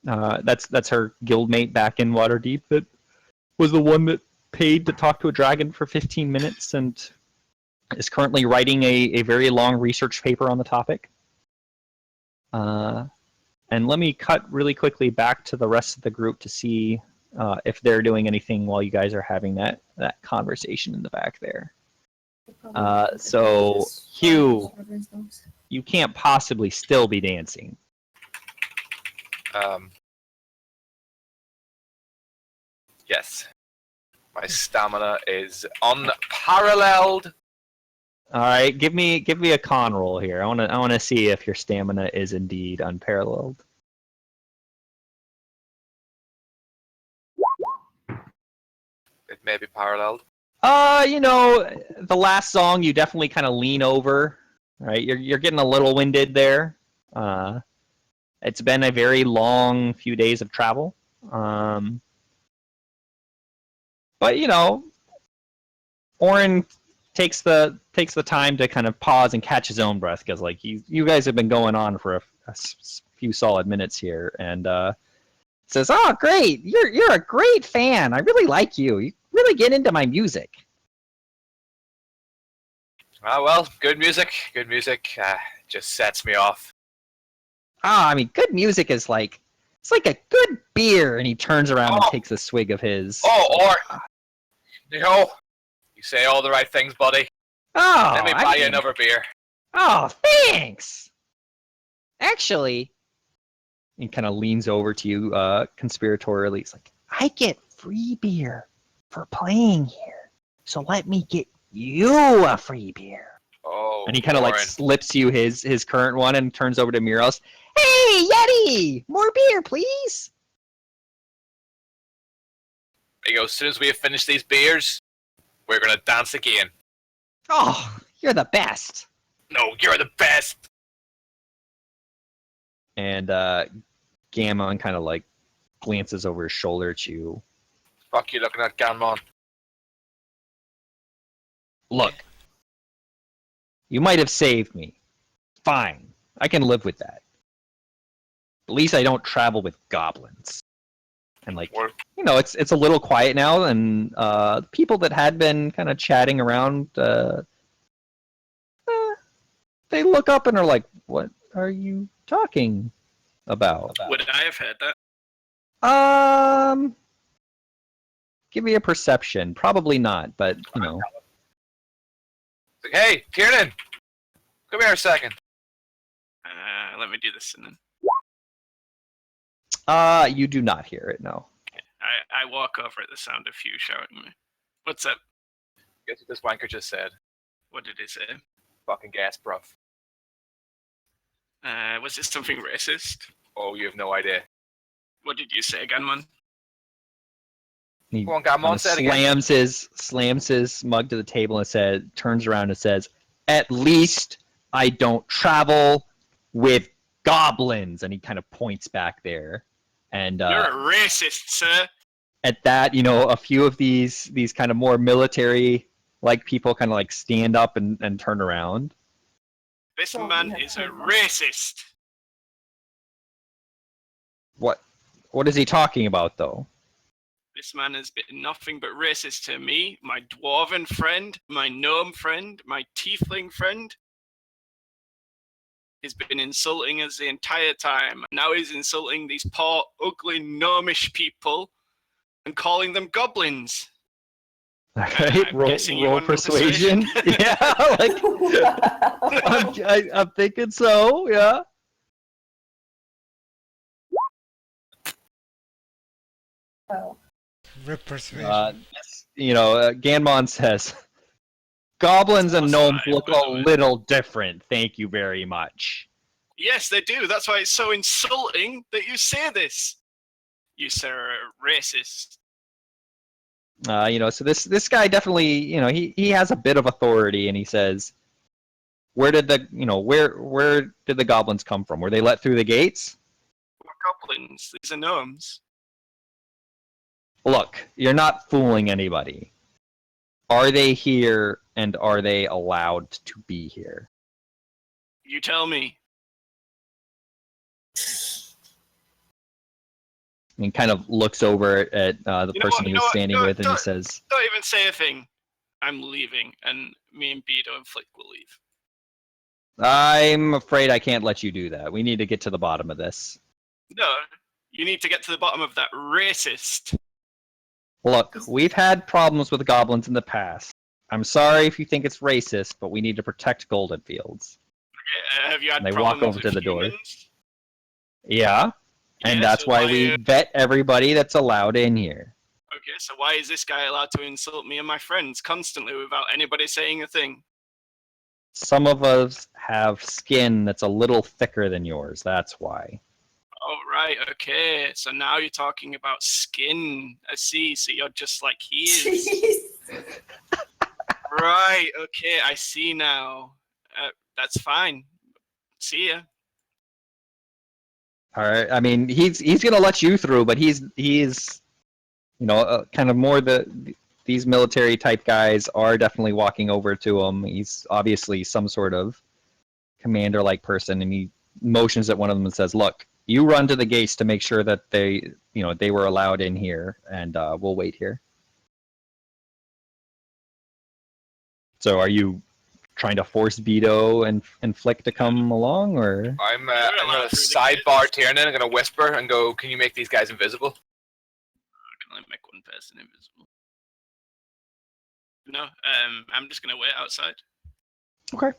That's her guildmate back in Waterdeep that was the one that paid to talk to a dragon for 15 minutes and is currently writing a very long research paper on the topic. And let me cut really quickly back to the rest of the group to see if they're doing anything while you guys are having that conversation in the back there. So, Hugh, you can't possibly still be dancing. Yes. My stamina is unparalleled. All right, give me a con roll here. I want to see if your stamina is indeed unparalleled. It may be paralleled. The last song you definitely kind of lean over, right? You're getting a little winded there. It's been a very long few days of travel. But Orin takes the time to kind of pause and catch his own breath because you guys have been going on for a few solid minutes here, and says, "Oh, great! You're a great fan. I really like you. You really get into my music." Well, good music. Good music just sets me off. I mean, good music is it's like a good beer, and he turns around and takes a swig of his. Or you say all the right things, buddy. Let me buy you another beer. Oh, thanks. Actually, he kind of leans over to you conspiratorially. He's like, I get free beer for playing here, so let me get you a free beer. Oh, and he kind of slips you his current one and turns over to Miros. Hey, Yeti, more beer, please. There you go. As soon as we have finished these beers, we're gonna dance again. Oh, you're the best. No, you're the best. And Gammon kind of glances over his shoulder at you. Fuck you looking at Gammon. Look, you might have saved me. Fine, I can live with that. At least I don't travel with goblins. And it's a little quiet now, and people that had been kind of chatting around, they look up and are like, "What are you talking about?" Would I have heard that? Give me a perception. Probably not, but Hey, Kieran, come here a second. Let me do this and then. You do not hear it. No. I walk over at the sound of Hugh shouting me. What's up? Guess what this wanker just said? What did he say? Fucking gas, bruv. Was this something racist? Oh, you have no idea. What did you say, Gunman? He Go on, Gammon, say it again. slams his mug to the table and turns around and says, "At least I don't travel with goblins." And he kind of points back there. And you're a racist, sir. At that, a few of these kind of more military people kind of stand up and turn around. This man is a racist. What is he talking about, though? This man has been nothing but racist to me, my dwarven friend, my gnome friend, my tiefling friend. He's been insulting us the entire time. Now he's insulting these poor, ugly, gnomish people and calling them goblins. Okay, roll persuasion. Yeah, I'm thinking so. Yeah. Oh. Rip persuasion. Ganmon says, "Goblins and gnomes look a way. little different. Thank you very much." Yes, they do. That's why it's so insulting that you say this. You, sir, are a racist. So this guy definitely, he has a bit of authority, and he says, where did the goblins come from? Were they let through the gates? We're goblins. These are gnomes. Look, you're not fooling anybody. Are they here, and are they allowed to be here? You tell me. I mean, kind of looks over at the person he was standing with, and he says, Don't even say a thing. I'm leaving, and me and Beto and Flick will leave. I'm afraid I can't let you do that. We need to get to the bottom of this. No, you need to get to the bottom of that racist. Look, we've had problems with goblins in the past. I'm sorry if you think it's racist, but we need to protect Golden Fields. Have you had They problems walk over with to the door. humans? Yeah, and that's so why we vet everybody that's allowed in here. Okay, so why is this guy allowed to insult me and my friends constantly without anybody saying a thing? Some of us have skin that's a little thicker than yours, that's why. Oh, right, okay. So now you're talking about skin. I see, so you're just like he is. Right, okay, I see now. That's fine. See ya. All right. I mean, he's gonna let you through, but he's kind of more these military type guys are definitely walking over to him. He's obviously some sort of commander like person, and he motions at one of them and says, "Look, you run to the gates to make sure that they were allowed in here, and we'll wait here." So, are you trying to force Beto and Flick to come along, or? I'm gonna sidebar Tiernan. I'm gonna whisper and go, "Can you make these guys invisible?" I can only make one person invisible. No, I'm just gonna wait outside. Okay.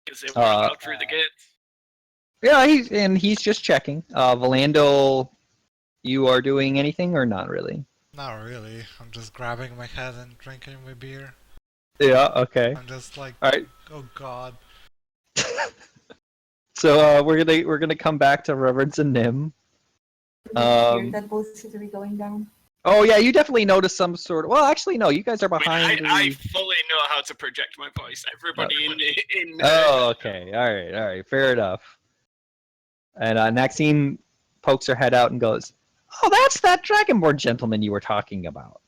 Because they were allowed through the gates. Yeah, he's just checking. Valando, you are doing anything or not really? Not really. I'm just grabbing my head and drinking my beer. Yeah. Okay. I'm just like, All right. oh god. So we're gonna come back to Reverence and Nim. Hear that bullshittery going down. Oh yeah, you definitely noticed some sort of. Well, actually, no. You guys are behind. I fully know how to project my voice. Everybody in. Oh, okay. All right. Fair enough. And Maxine pokes her head out and goes, "Oh, that's that Dragonborn gentleman you were talking about.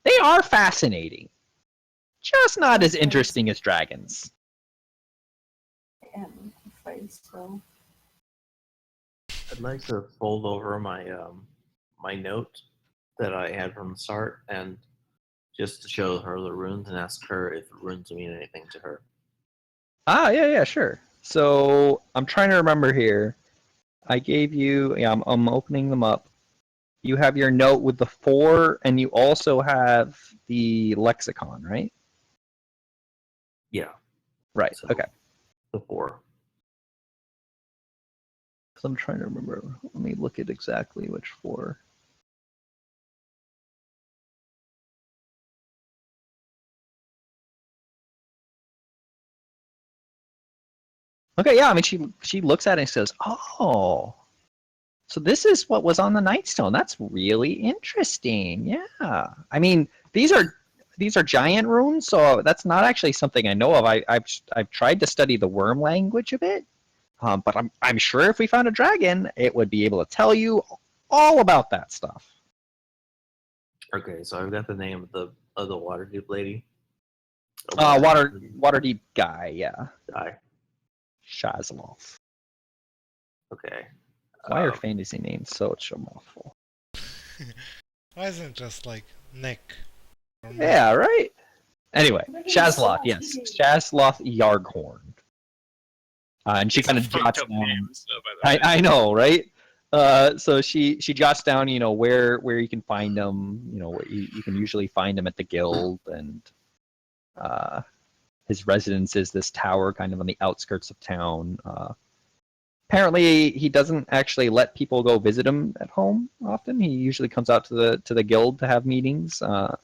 They are fascinating, just not as interesting as dragons." I am afraid so. I'd like to fold over my my note that I had from the start, and just to show her the runes and ask her if the runes mean anything to her. Yeah, sure. So I'm trying to remember here. I gave you. Yeah, I'm opening them up. You have your note with the 4, and you also have the lexicon, right? Yeah. Right. So, Okay. The 4. So I'm trying to remember. Let me look at exactly which 4. Okay, yeah. I mean, she looks at it and says, "Oh, so this is what was on the Nightstone. That's really interesting. Yeah. I mean, these are giant runes, so that's not actually something I know of. I've tried to study the worm language a bit, but I'm sure if we found a dragon, it would be able to tell you all about that stuff." Okay, so I've got the name of the Waterdeep lady. Waterdeep guy, yeah. Guy. Shazloth. Okay. Why are fantasy names such a mouthful? Why isn't it just like Nick? Yeah, right? Anyway, Shazloth, yes. Shazloth Yarghorn. And she kind of jots down. I know, right? So she jots down, where you can find them. You can usually find them at the guild, and his residence is this tower, kind of on the outskirts of town. Apparently, he doesn't actually let people go visit him at home often. He usually comes out to the guild to have meetings. But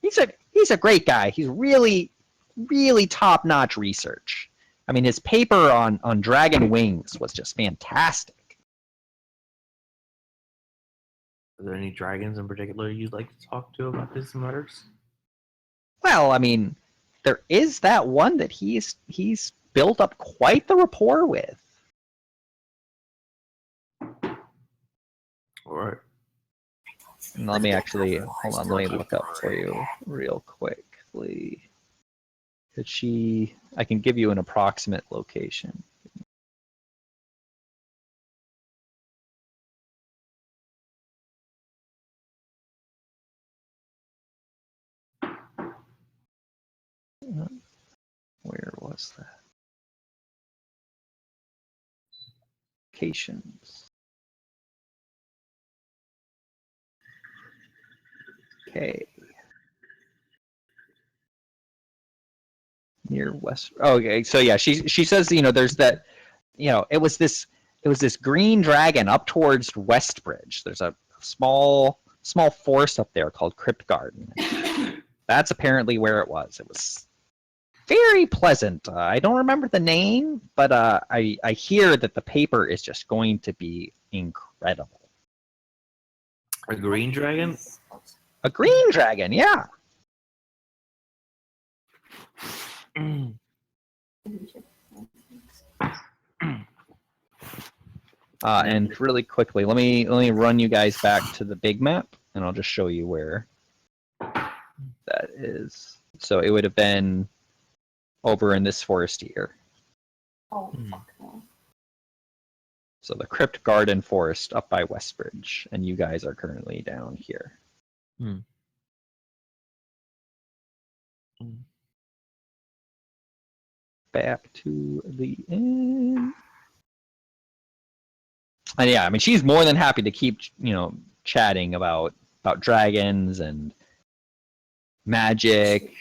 he's a great guy. He's really, really top-notch research. I mean, his paper on dragon wings was just fantastic. Are there any dragons in particular you'd like to talk to about these matters? Well, I mean, there is that one that he's built up quite the rapport with. All right. And let me actually hold on. Let me look up for you real quickly. I can give you an approximate location. Where was that? Locations. Okay. Near West. Oh, okay, so yeah, she says there's that it was this green dragon up towards Westbridge. There's a small forest up there called Crypt Garden. That's apparently where it was. It was very pleasant. I don't remember the name, but I hear that the paper is just going to be incredible. A green dragon? A green dragon, yeah. And really quickly, let me run you guys back to the big map, and I'll just show you where that is. So it would have been over in this forest here. Oh, fuck no. So the Crypt Garden Forest up by Westbridge, and you guys are currently down here. Back to the inn. And yeah, I mean, she's more than happy to keep, chatting about dragons and magic.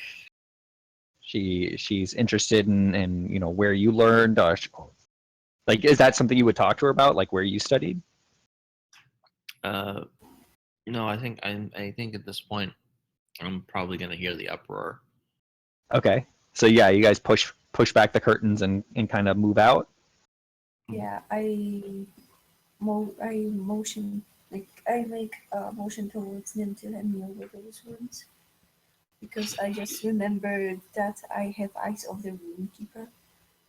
She's interested in where you learned. Like, is that something you would talk to her about? Like, where you studied? No, I think at this point, I'm probably gonna hear the uproar. Okay, so yeah, you guys push back the curtains and kind of move out. Yeah, I motion, like, I make a motion towards them to hand me over those rooms. Because I just remembered that I have Eyes of the Runekeeper,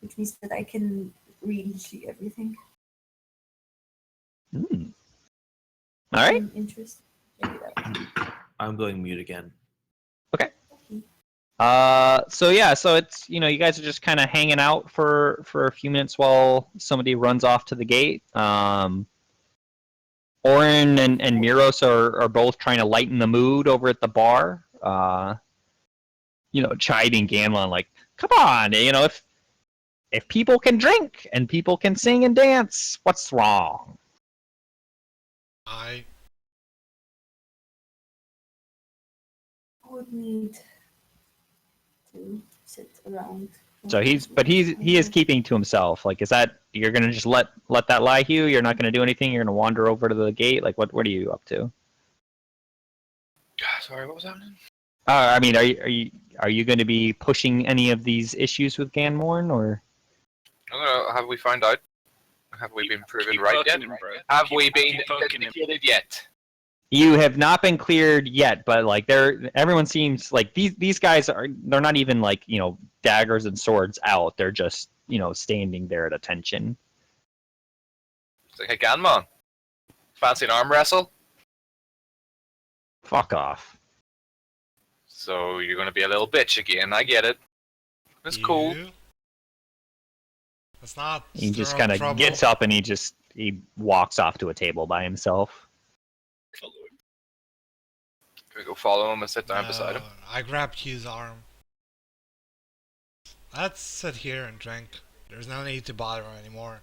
which means that I can really see everything. All right. I'm interested. Check it out. I'm going mute again. Okay. So yeah, so it's you guys are just kind of hanging out for a few minutes while somebody runs off to the gate. Oren and Miros are both trying to lighten the mood over at the bar. Chiding Ganlon like, come on, if people can drink and people can sing and dance, what's wrong? I would need to sit around. So he is keeping to himself. Like, is that you're gonna just let that lie, Hugh? You're not gonna do anything. You're gonna wander over to the gate. Like, what are you up to? Sorry, what was happening? I mean, are you going to be pushing any of these issues with Ganmorn, or? I don't know. Have we found out? Have we been proven Keep right yet? poking him, bro. Have we been Keep poking him. vindicated yet? You have not been cleared yet, but like everyone seems like these guys they're not even like daggers and swords out. They're just standing there at attention. It's like, hey, Ganmon, fancy an arm wrestle? Fuck off. So you're gonna be a little bitch again. I get it. It's cool. It's not. He just kind of gets up and he walks off to a table by himself. Follow him. Can we go follow him and sit down beside him? I grabbed Q's arm. Let's sit here and drink. There's no need to bother anymore.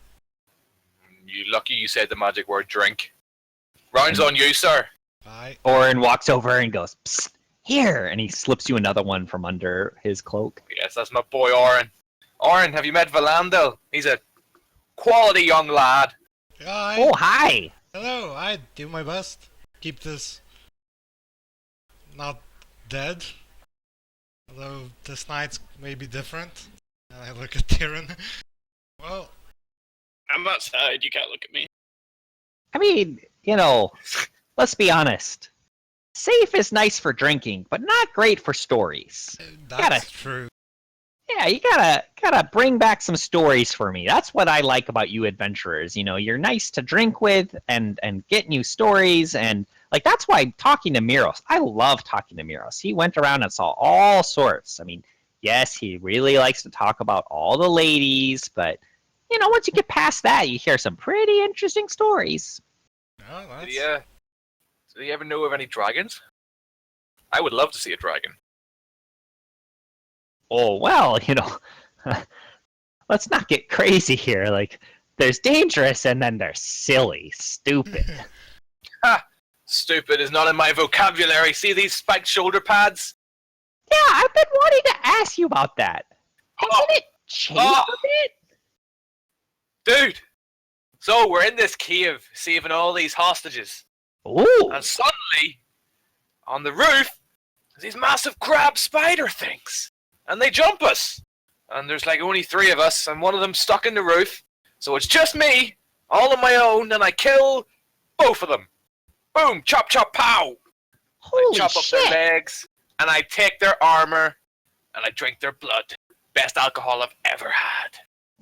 You lucky you said the magic word drink. Round's on you, sir. Bye. Oren walks over and goes, psst, here, and he slips you another one from under his cloak. Yes, that's my boy Oren. Oren, have you met Valando? He's a quality young lad. Hi. Oh, hi! Hello, I do my best. Keep this not dead. Although this night's maybe different. I look at Tyrion. Well, I'm outside. You can't look at me. I mean, let's be honest. Safe is nice for drinking, but not great for stories. That's true. Yeah, you gotta bring back some stories for me. That's what I like about you adventurers. You know, you're nice to drink with and get new stories, and like that's why talking to Miros. I love talking to Miros. He went around and saw all sorts. I mean, yes, he really likes to talk about all the ladies, but you know, once you get past that, you hear some pretty interesting stories. Oh, that's... Did you ever know of any dragons? I would love to see a dragon. Oh, well, you know, let's not get crazy here. Like, there's dangerous and then there's silly, stupid. Ha! Stupid is not in my vocabulary. See these spiked shoulder pads? Yeah, I've been wanting to ask you about that. Hasn't it changed a bit? Dude! So, we're in this cave, saving all these hostages. Ooh. And suddenly, on the roof, there's these massive crab spider things. And they jump us. And there's like only 3 of us, and one of them stuck in the roof. So it's just me, all on my own, and I kill both of them. Boom, chop, chop, pow. Holy I chop shit. up their legs, and I take their armor, and I drink their blood. Best alcohol I've ever had.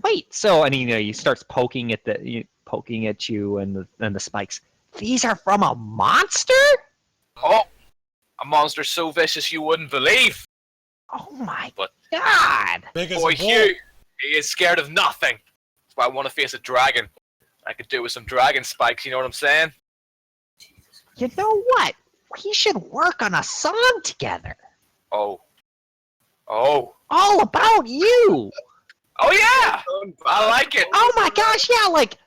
Wait, so, and you know, he starts poking at you and the spikes. These are from a monster? Oh, a monster so vicious you wouldn't believe. Oh my But- god. Big as Boy, a bull. Hugh, he is scared of nothing. That's why I want to face a dragon. I could do with some dragon spikes, you know what I'm saying? You know what? We should work on a song together. Oh, All about you. oh yeah! I like it. Oh my gosh, yeah, like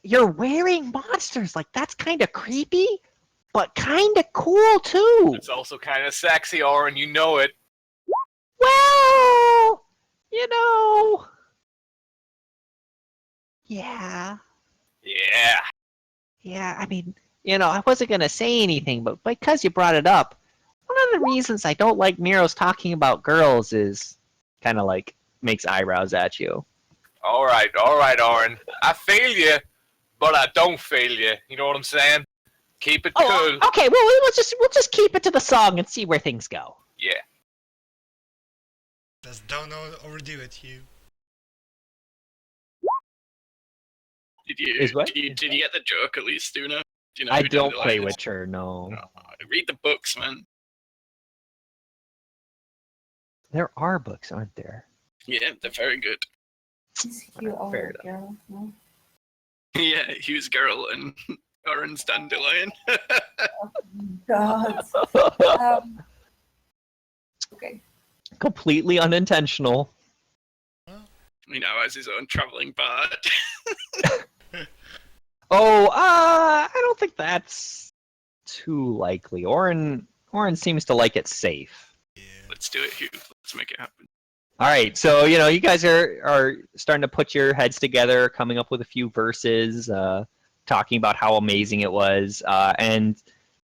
you're wearing monsters. Like that's kind of creepy, but kind of cool too. It's also kind of sexy, Oren. You know it. Well, you know. Yeah. Yeah. Yeah, I mean, you know, I wasn't going to say anything, but because you brought it up, one of the reasons I don't like Miros talking about girls is kind of like makes eyebrows at you. All right, Oren. I feel you, but I don't feel you. You know what I'm saying? Keep it cool. Oh, okay, well, we'll just keep it to the song and see where things go. Yeah. Just don't overdo it, Hugh. Did you Is what? did you get the joke at least, Duna? Do you know I who done don't the play lines? Witcher, no. Read the books, man. There are books, aren't there? Yeah, they're very good. Is Hugh our Fair enough. girl? No? Yeah, Hugh's girl and Oren's dandelion. God. Okay. Completely unintentional. He now has his own traveling bard. Oh, I don't think that's too likely. Oren seems to like it safe. Yeah. Let's do it, Hugh. Let's make it happen. All right, so you know, you guys are starting to put your heads together, coming up with a few verses, talking about how amazing it was, and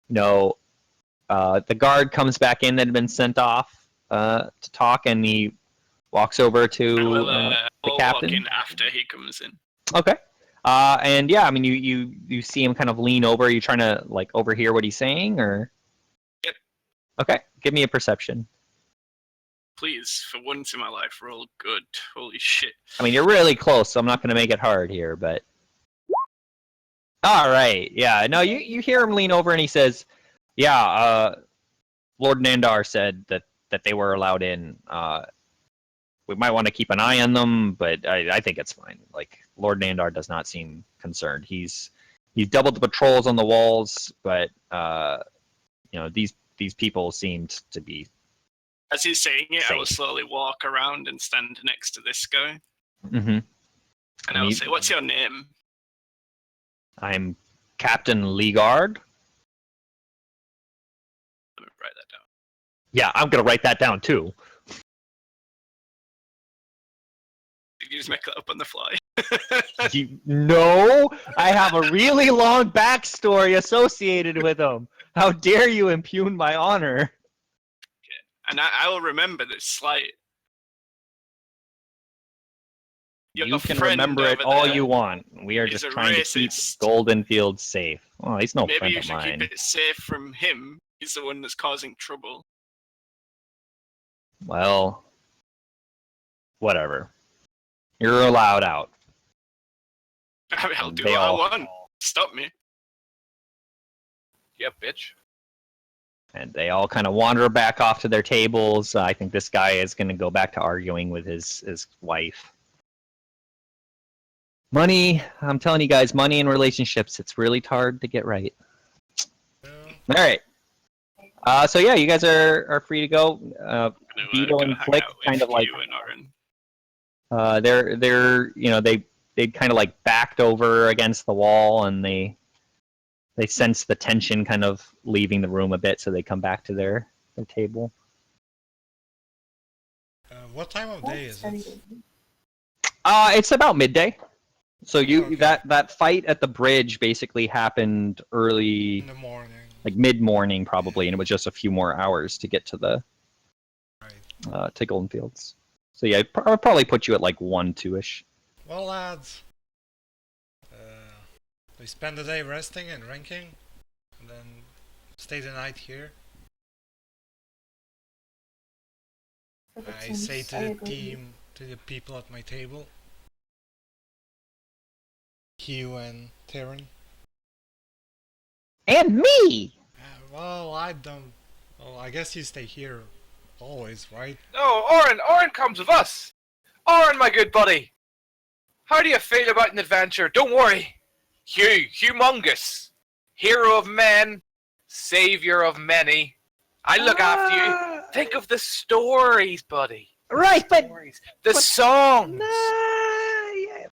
you know, the guard comes back in that had been sent off to talk, and he walks over to We'll the captain. walk in after he comes in. Okay. And yeah, I mean, you see him kind of lean over. Are you trying to like overhear what he's saying, or? Yep. Okay, give me a perception. Please, for once in my life, roll good. Holy shit. I mean, you're really close, so I'm not going to make it hard here, but. All right, yeah. No, you hear him lean over, and he says, "Yeah, Lord Nandar said that they were allowed in. We might want to keep an eye on them, but I think it's fine. Like Lord Nandar does not seem concerned. He's doubled the patrols on the walls, but you know, these people seemed to be As he's saying it, I will safe. slowly walk around and stand next to this guy. Mm-hmm. And I will he- say, what's your name? I'm Captain Legard. Let me write that down. Yeah, I'm gonna write that down too. Did you just make that up on the fly? No, I have a really long backstory associated with him. How dare you impugn my honor? And I will remember this slight. Your You can friend remember it over all there you want. We are is just a trying to keep racist. Golden Fields safe. Oh, he's no Maybe friend you of should mine. keep it safe from him. He's the one that's causing trouble. Well, whatever. You're allowed out. I mean, I'll do They what all- I want. Stop me. Yep, bitch. And they all kind of wander back off to their tables. I think this guy is going to go back to arguing with his wife. Money, I'm telling you guys, money in relationships, it's really hard to get right. Yeah. All right. So yeah, you guys are free to go. I'm Vito gonna and hang Flick out with kind of like you and Oren. they're they kind of like backed over against the wall, and they sense the tension kind of leaving the room a bit, so they come back to their table. What time of day is it? It's about midday. So Okay. that fight at the bridge basically happened early, In the morning. like mid-morning probably, and it was just a few more hours to get to the Right. to Golden Fields. So yeah, I'll probably put you at like 1, 2-ish. Well, lads, we spend the day resting and drinking, and then stay the night here. I say to the team, to the people at my table, Hugh and Tavern. And me! Well, I don't. Well, I guess you stay here always, right? No, Oren comes with us. Oren, my good buddy. How do you feel about an adventure? Don't worry. Hugh, humongous. Hero of men, savior of many. I look after you. Think of the stories, buddy. Right, but Stories. The songs. I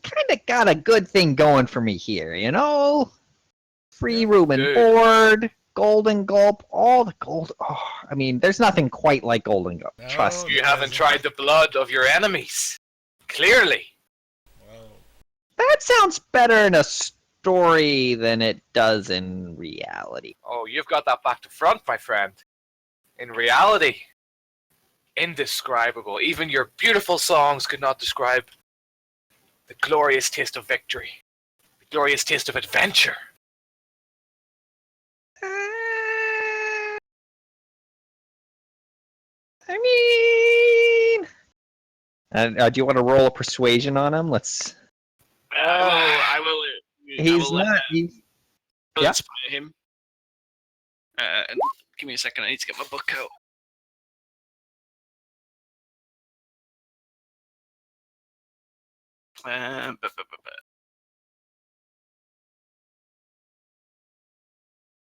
kind of got a good thing going for me here, you know? Free room and Dude. board, Golden Gulp, all the gold. Oh, I mean, there's nothing quite like Golden Gulp. No, Trust me. You haven't tried the blood of your enemies. Clearly. Well, That sounds better in a story than it does in reality. Oh, you've got that back to front, my friend. In reality, indescribable. Even your beautiful songs could not describe the glorious taste of victory, the glorious taste of adventure. I mean, do you want to roll a persuasion on him? Let's. I will. He's not. He's, I'll yeah. inspire him. And give me a second. I need to get my book out.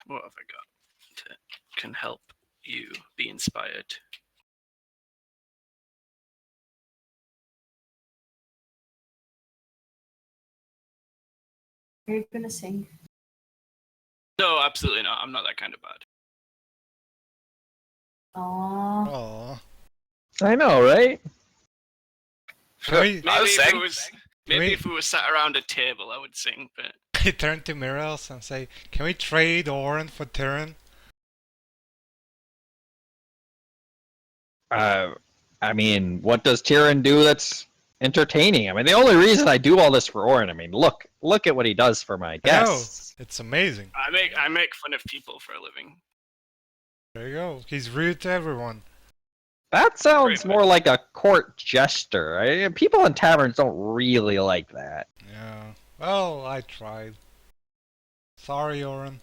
What have I got that can help you be inspired? Are you gonna sing? No, absolutely not. I'm not that kind of bad. Aww. aw. I know, right? Can we, Maybe, I'll if, sing. it was, maybe Wait. if we were sat around a table, I would sing. But I turn to Mirels and say, can we trade Oren for Tyrion? I mean, what does Tyrion do that's entertaining? I mean, the only reason I do all this for Orin, I mean, look at what he does for my I know, guests. it's amazing. I make fun of people for a living. There you go. He's rude to everyone. That sounds Pretty more like a court jester. People in taverns don't really like that. Yeah. Well, I tried. Sorry, Oren.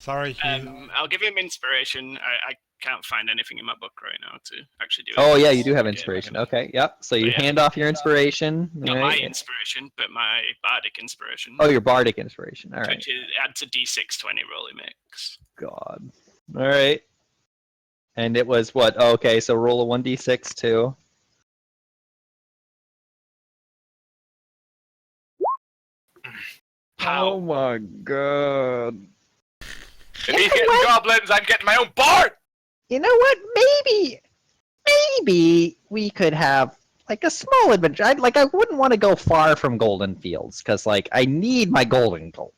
Sorry, Hugh. I'll give him inspiration. I can't find anything in my book right now to actually do it. Oh yeah, you do have Okay, inspiration. okay. Okay, yep. So you Yeah. hand off your inspiration. Not my right? inspiration, but my bardic inspiration. Oh, your bardic inspiration. All right. Which adds a d6/20 roll it makes. God. All right. And it was what? Oh, okay, so roll a 1d6 too. How? Oh my god. If he's getting goblins, I'm getting my own board! You know what? Maybe we could have like a small adventure. I wouldn't want to go far from Golden Fields because like I need my Golden Gulp.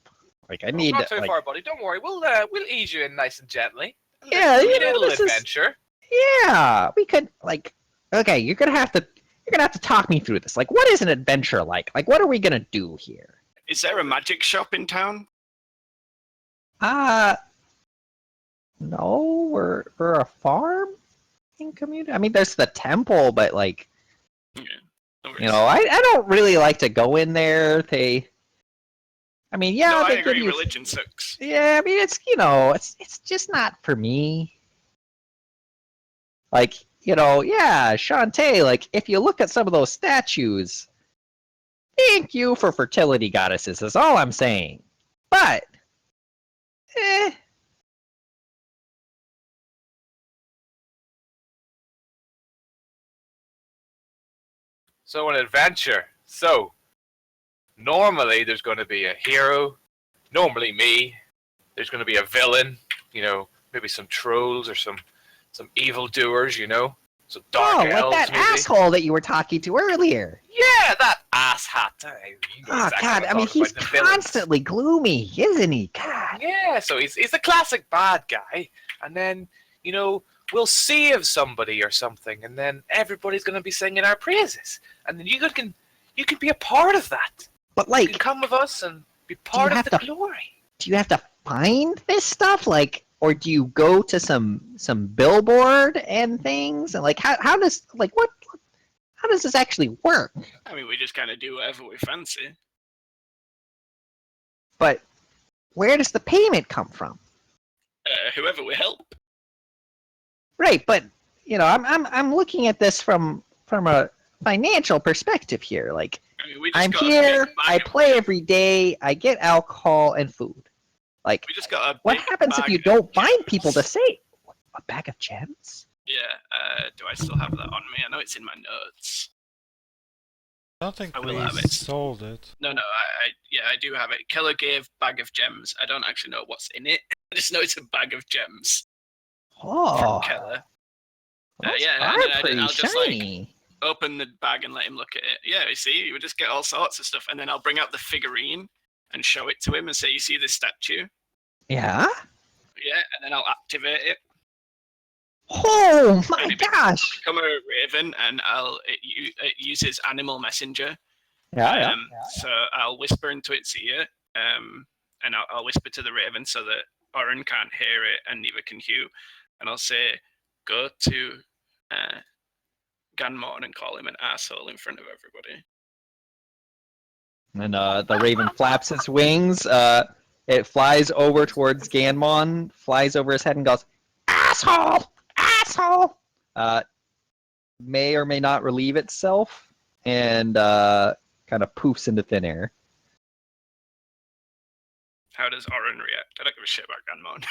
Like I need Not too like, far, buddy. Don't worry. We'll ease you in nice and gently. Yeah, a you know, little this is- adventure. Yeah, we could like. Okay, you're gonna have to talk me through this. Like, what is an adventure like? Like, what are we gonna do here? Is there a magic shop in town? Uh no, we're a farm in community. I mean, there's the temple, but like, Yeah. No you know, I don't really like to go in there. I mean, yeah, no, I they give agree. you. Religion sucks. Yeah, I mean, it's just not for me. Like, yeah, Shantae, like, if you look at some of those statues, thank you for fertility goddesses, is all I'm saying. But, eh. So an adventure. So normally there's going to be a hero. Normally me. There's going to be a villain. You know, maybe some trolls or some evildoers. You know, some dark Like elves. that maybe. asshole that you were talking to earlier. Yeah, that asshat. You know Oh, exactly God, what I mean, I'm talking he's about, the villains. constantly gloomy, isn't he? God. Yeah, so he's a classic bad guy, and then we'll save somebody or something, and then everybody's gonna be singing our praises, and then you can be a part of that. But, You can like, come with us and be part of have the to- glory. do you have to find this stuff? Like, or do you go to some billboard and things? And, like, how does, like, how does this actually work? I mean, we just kind of do whatever we fancy. But where does the payment come from? Whoever we help. Right, but I'm looking at this from a financial perspective here. Like, I mean, we just I'm got a here, big I bag of- play every day, I get alcohol and food. Like, We just got a what big happens if bag you of don't find gems. people to save? A bag of gems? Yeah. Do I still have that on me? I know it's in my notes. I don't think I will we have it. sold it. No, I do have it. Keller gave bag of gems. I don't actually know what's in it. I just know it's a bag of gems Oh, from Keller. those Yeah, are and then pretty I'll just like shiny. open the bag and let him look at it. Yeah, you see, you would just get all sorts of stuff, and then I'll bring out the figurine and show it to him and say, "You see this statue? Yeah. Yeah," and then I'll activate it. Oh my And it gosh. Become a raven, and it uses animal messenger. Yeah. So I'll whisper into its ear, and I'll whisper to the raven so that Oren can't hear it and neither can Hugh. And I'll say, go to Ganmorn and call him an asshole in front of everybody. And the raven flaps its wings. It flies over towards Ganmon, flies over his head, and goes, "Asshole! Asshole!" May or may not relieve itself, and kind of poofs into thin air. How does Oren react? I don't give a shit about Ganmorn.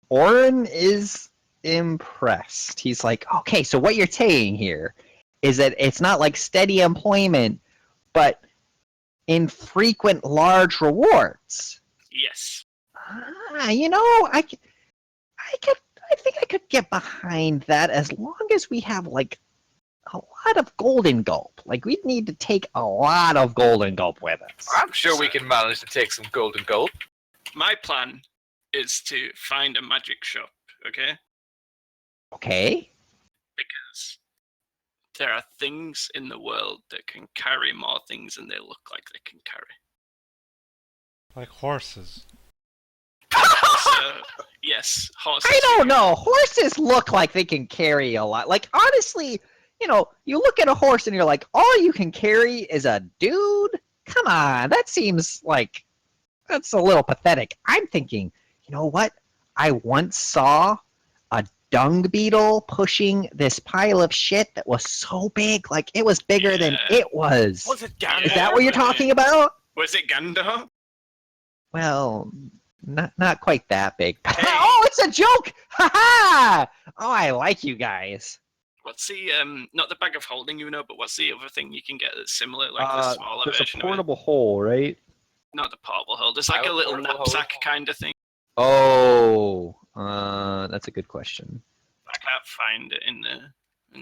Oren is impressed. He's like, okay, so what you're saying here is that it's not like steady employment, but infrequent large rewards. Yes. I think I could get behind that as long as we have like a lot of golden gulp. Like we'd need to take a lot of golden gulp with us. I'm sure we can manage to take some golden gold. My plan is to find a magic shop, okay? Okay. Because there are things in the world that can carry more things than they look like they can carry. Like horses. So, yes, horses. I don't know. Horses look like they can carry a lot. Like honestly, you look at a horse and you're like, all you can carry is a dude? Come on, that seems like that's a little pathetic. I'm thinking, you know what? I once saw a dung beetle pushing this pile of shit that was so big, like it was bigger than it was. Was it Yeah. Is that what you're talking about? Was it Gandalf? Well, not quite that big. Oh, it's a joke! Ha ha! Oh, I like you guys. What's the not the bag of holding, but what's the other thing you can get that's similar, like the smaller there's version a of it? portable hole, right? Not the portable hold. There's like a little Portable knapsack hold. kind of thing. Oh, that's a good question. I can't find it in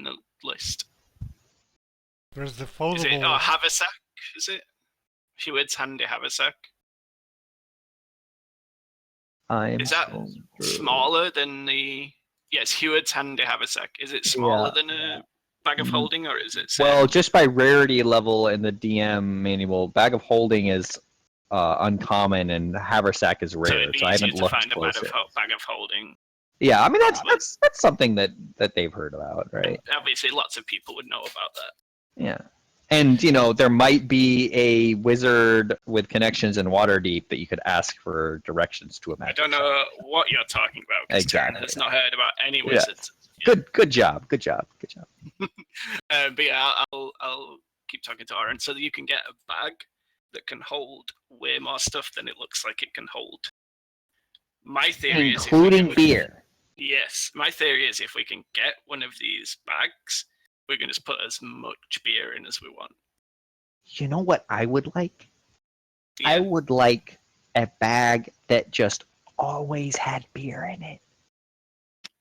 the list. There's the Is foldable. it haversack? Is it? Heward's handy haversack. I'm Is that scrolling through. smaller than the Yes, Heward's handy haversack. Is it smaller Yeah. than a bag of holding, or is it? Well, just by rarity level in the DM manual, bag of holding is uncommon and haversack is so rare. it'd be So I easier haven't to looked find a bag closer. of holding. Yeah, I mean Probably. that's something that they've heard about, right? Obviously, lots of people would know about that. Yeah. And there might be a wizard with connections in Waterdeep that you could ask for directions to a I magic don't shop. know what you're talking about. Because Taryn Exactly. has not heard about any Yeah. wizards. Good job. Good job. But yeah, I'll keep talking to Aaron so that you can get a bag that can hold way more stuff than it looks like it can hold. My theory is Including beer. Yes, my theory is if we can get one of these bags, we can just put as much beer in as we want. You know what I would like? Yeah, I would like a bag that just always had beer in it.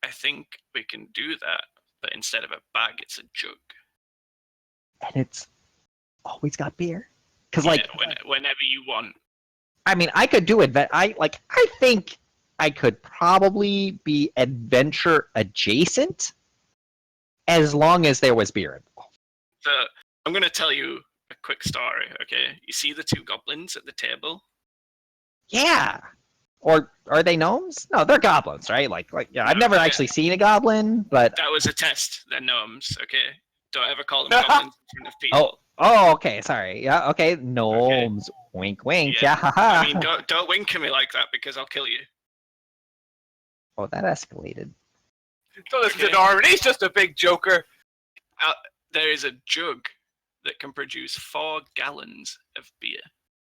I think we can do that, but instead of a bag, it's a jug. And it's always got beer. Because Whenever you want. I mean, I could do it. I think I could probably be adventure adjacent as long as there was beer involved. So I'm going to tell you a quick story, okay? You see the two goblins at the table? Yeah. Or are they gnomes? No, they're goblins, right? Yeah. I've never actually seen a goblin, but That was a test. They're gnomes, okay? Don't ever call them goblins in front of people. Oh, okay. Sorry. Yeah. Okay. Gnomes. Okay. Wink, wink. Yeah. I mean, don't wink at me like that because I'll kill you. Oh, that escalated. Don't listen to Darwin. He's just a big joker. There is a jug that can produce 4 gallons of beer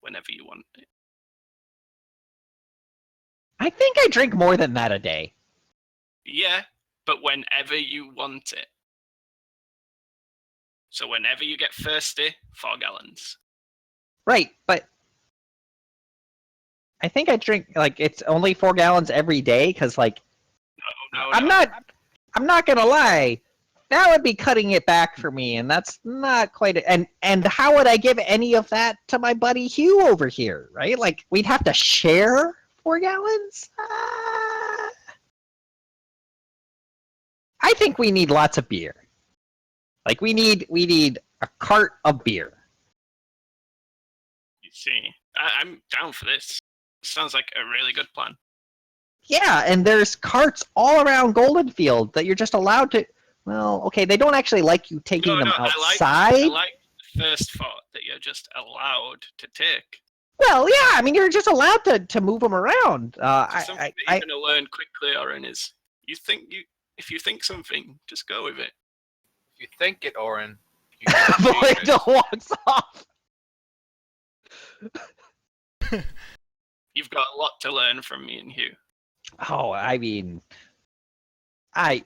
whenever you want it. I think I drink more than that a day. Yeah, but whenever you want it. So whenever you get thirsty, 4 gallons. Right, but I think I drink it's only 4 gallons every day because No. I'm not gonna lie, that would be cutting it back for me, and that's not quite it. And how would I give any of that to my buddy Hugh over here, right? Like we'd have to share 4 gallons. I think we need lots of beer. Like we need a cart of beer. You see, I'm down for this. Sounds like a really good plan. Yeah, and there's carts all around Goldenfield that you're just allowed to. Well, okay, they don't actually like you taking them outside. I like the first thought that you're just allowed to take. Well, yeah, I mean you're just allowed to move them around. Something that you're gonna learn quickly, Oren, is if you think something, just go with it. If you think it, Oren. Voidal walks off. You've got a lot to learn from me and Hugh. Oh, I mean, I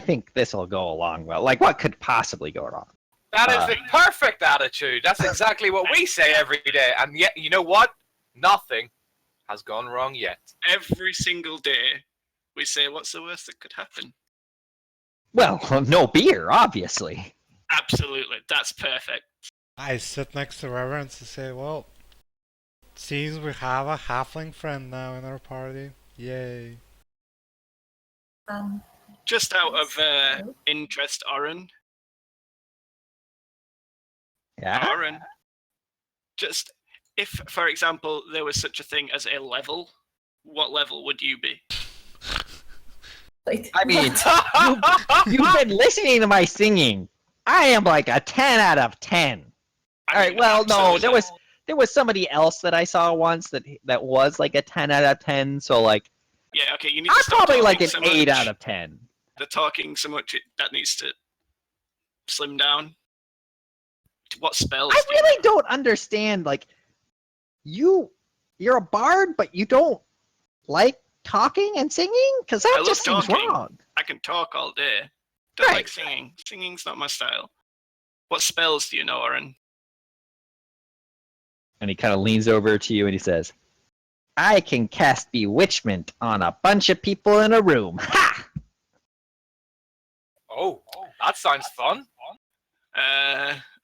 think this will go along well. Like, what could possibly go wrong? That is the perfect attitude. That's exactly what we say every day. And yet, you know what? Nothing has gone wrong yet. Every single day, we say, what's the worst that could happen? Well, no beer, obviously. Absolutely. That's perfect. I sit next to Reverence and say, well, it seems we have a halfling friend now in our party. Yay. Just out of interest, Oren. Yeah? Oren. Just, if, for example, there was such a thing as a level, what level would you be? Like, I mean, you've been listening to my singing. I am like a 10 out of 10. All right, well, no, there was somebody else that I saw once that was like a 10 out of 10, so like yeah, okay, you need to I'm stop probably like talking an so 8 much. out of 10. The talking so much, that needs to slim down. What spells? I really don't understand, like, you're a bard, but you don't like talking and singing? Because that just seems wrong. I can talk all day. Don't like singing. Singing's not my style. What spells do you know, Oren? And he kind of leans over to you and he says, I can cast Bewitchment on a bunch of people in a room. Ha! Oh, that sounds fun.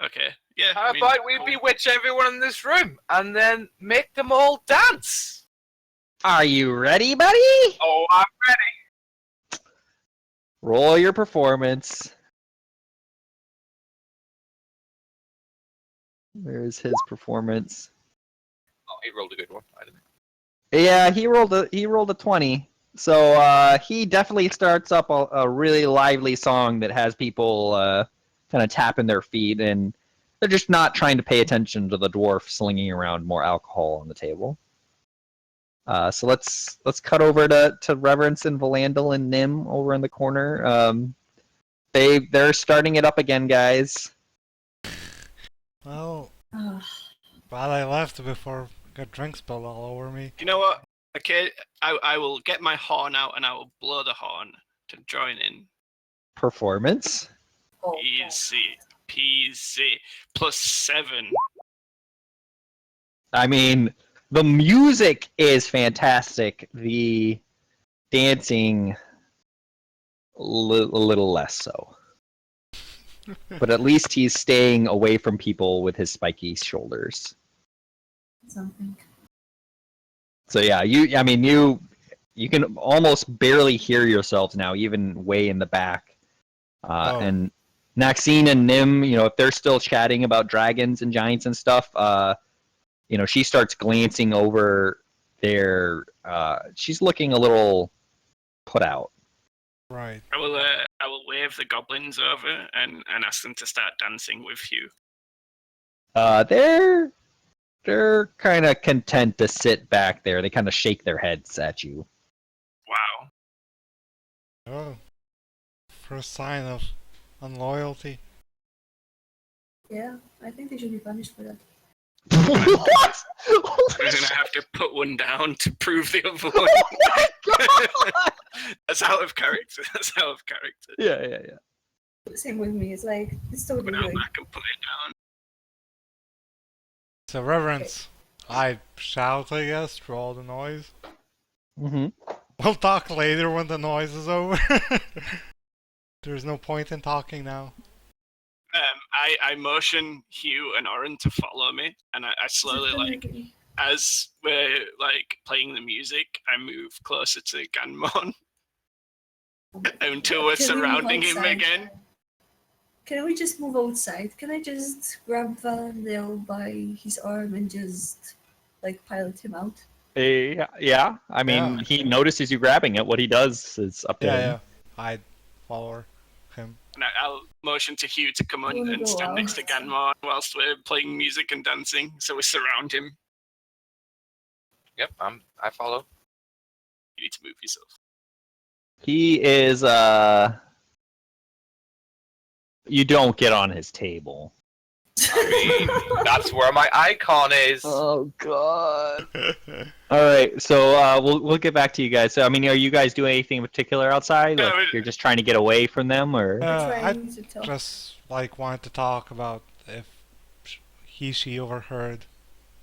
Okay. Yeah. How about we bewitch everyone in this room and then make them all dance? Are you ready, buddy? Oh, I'm ready. Roll your performance. Where's his performance? Oh, he rolled a good one. I didn't. Yeah, he rolled a 20. So he definitely starts up a really lively song that has people kind of tapping their feet, and they're just not trying to pay attention to the dwarf slinging around more alcohol on the table. So let's cut over to Reverence and Valandal and Nim over in the corner. They're starting it up again, guys. Well, Ugh. glad I left before I got drink spilled all over me. You know what? Okay, I will get my horn out and I will blow the horn to join in. Performance. Oh, Easy peasy. +7. I mean, the music is fantastic. The dancing, a little less so. But at least he's staying away from people with his spiky shoulders. something. So yeah, you can almost barely hear yourselves now, even way in the back. Oh. And Maxine and Nim, if they're still chatting about dragons and giants and stuff, she starts glancing over there. She's looking a little put out. Right. I will wave the goblins over and ask them to start dancing with you. They're kind of content to sit back there. They kind of shake their heads at you. Wow. Oh. First sign of unloyalty. Yeah, I think they should be punished for that. What? I'm gonna have to put one down to prove the other one. Oh my god! That's out of character. That's out of character. Yeah. Same with me. It's like it's totally But now like I can put it down. So, Reverence, I shout, I guess, through all the noise. Mm-hmm. We'll talk later when the noise is over. There's no point in talking now. I motion Hugh and Oren to follow me, and I slowly, like, as we're like playing the music, I move closer to Ganmon until we're Can we move surrounding him outside? again. Can we just move outside? Can I just grab Valandale by his arm and just like pilot him out? Yeah. I mean, Yeah. he notices you grabbing it. What he does is up to him. Yeah. I follow him. And I'll motion to Hugh to come on Wanna and go stand next to out? Ganmon whilst we're playing music and dancing, so we surround him. Yep, I follow. You need to move yourself. He is you don't get on his table. I mean, that's where my icon is. Oh god. All right, so we'll get back to you guys. So I mean, are you guys doing anything in particular outside? No, Like you're just trying to get away from them, or? I Trying to tell. just wanted to talk about if she overheard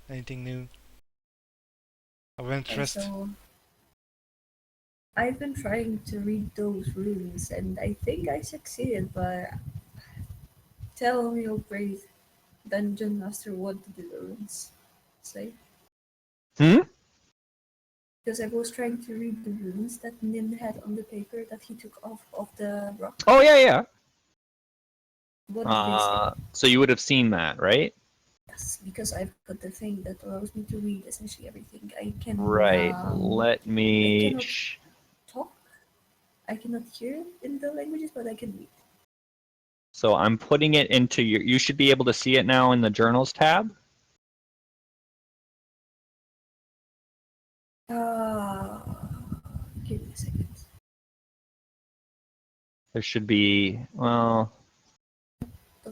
anything new of Okay, interest. so I've been trying to read those runes, and I think I succeeded, but tell me, oh brave dungeon master, what did the runes say? Hmm? Because I was trying to read the runes that Nim had on the paper that he took off of the rock. Oh yeah. What did they say? So you would have seen that, right? Yes, because I've got the thing that allows me to read essentially everything. I can Right. Let me. cannot- talk. I cannot hear in the languages, but I can read. So I'm putting it into your. You should be able to see it now in the journals tab. Give me a second. There should be. Well,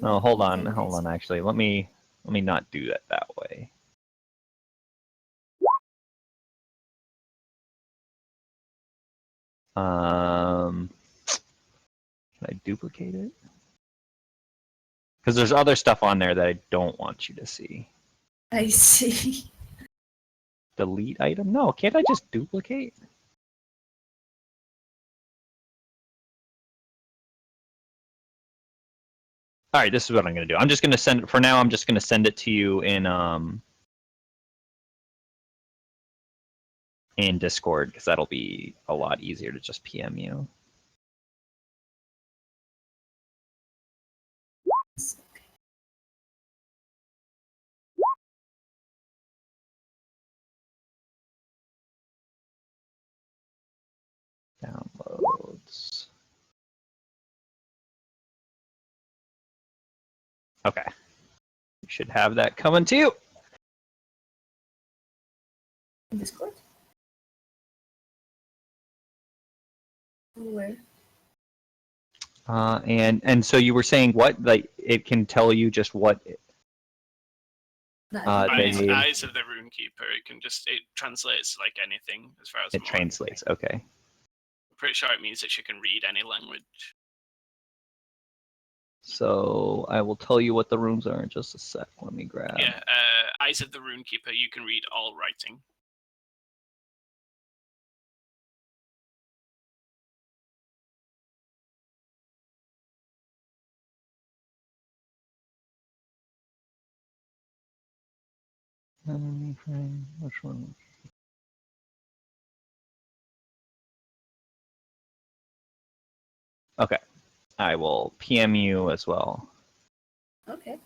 no. Hold on. Actually, let me not do that way. Can I duplicate it? Because there's other stuff on there that I don't want you to see. I see. Delete item? No, can't I just duplicate? All right, this is what I'm going to do. I'm just going to send it for now. I'm just going to send it to you in Discord because that'll be a lot easier to just PM you. Downloads. Okay. You should have that coming to you. In Discord? Where? And so you were saying what? Like it can tell you just what No, Eyes of the Runekeeper. It translates like anything as far as it translates. Okay. I'm pretty sure it means that she can read any language. So I will tell you what the runes are in just a sec. Let me grab. Yeah, Eyes of the Runekeeper. You can read all writing. Which one? Okay. I will PM you as well. Okay.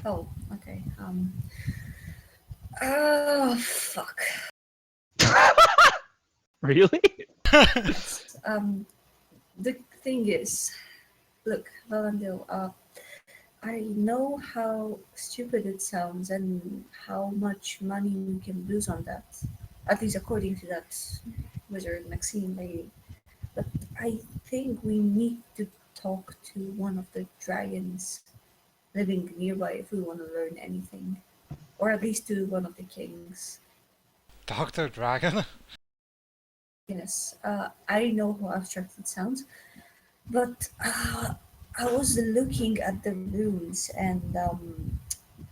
Oh, okay. Oh, fuck. Really? The thing is, look, Valando, I know how stupid it sounds and how much money we can lose on that. At least according to that wizard Maxine lady. But I think we need to talk to one of the dragons living nearby if we want to learn anything. Or at least to one of the kings. Dr. Dragon? Yes, I know how abstract it sounds, but I was looking at the runes and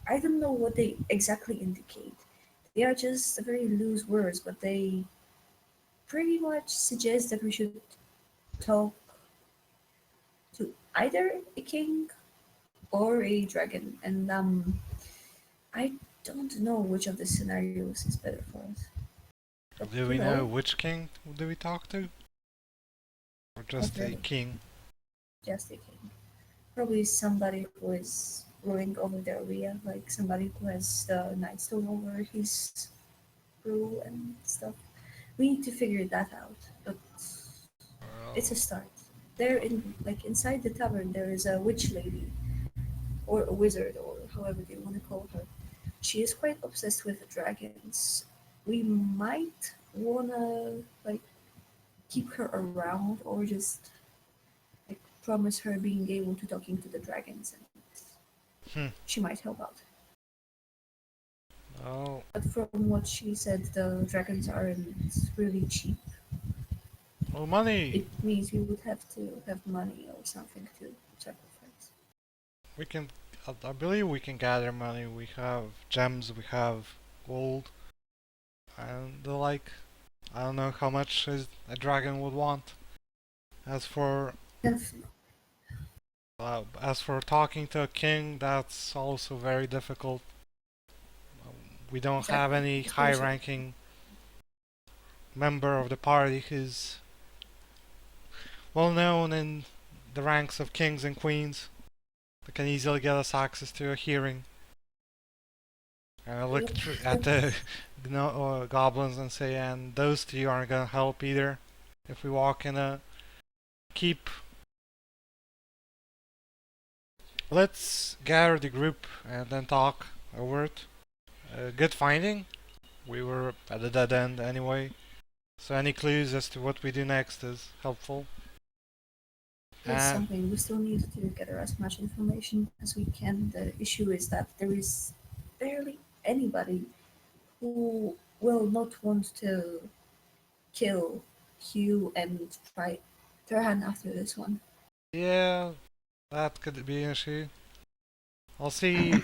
I don't know what they exactly indicate. They are just very loose words, but they pretty much suggest that we should talk to either a king or a dragon, and I don't know which of the scenarios is better for us. But, Do we know which king do we talk to? Or just a really. king? Just a king. Probably somebody who is ruling over the area, like somebody who has the Nightstone over his rule and stuff. We need to figure that out, but it's a start. There, inside the tavern, there is a witch lady, or a wizard, or however they want to call her. She is quite obsessed with dragons. We might wanna keep her around, or just promise her being able to talking to the dragons, and she might help out. Oh, But from what she said, the dragons aren't really cheap. well, money! It means we would have to have money or something to sacrifice. We can, I believe we can gather money. We have gems, we have gold, and the like. I don't know how much a dragon would want. As for Definitely. as for talking to a king, that's also very difficult. We don't have Exactly. any Especially- high-ranking member of the party who's well known in the ranks of kings and queens that can easily get us access to a hearing. And I look at the goblins and say, and those two aren't gonna help either. If we walk in a keep, let's gather the group and then talk over it. Good finding. We were at a dead end anyway, so any clues as to what we do next is helpful. That's something we still need to gather as much information as we can. The issue is that there is barely anybody who will not want to kill Hugh and try Turhan after this one. Yeah, that could be an issue. I'll see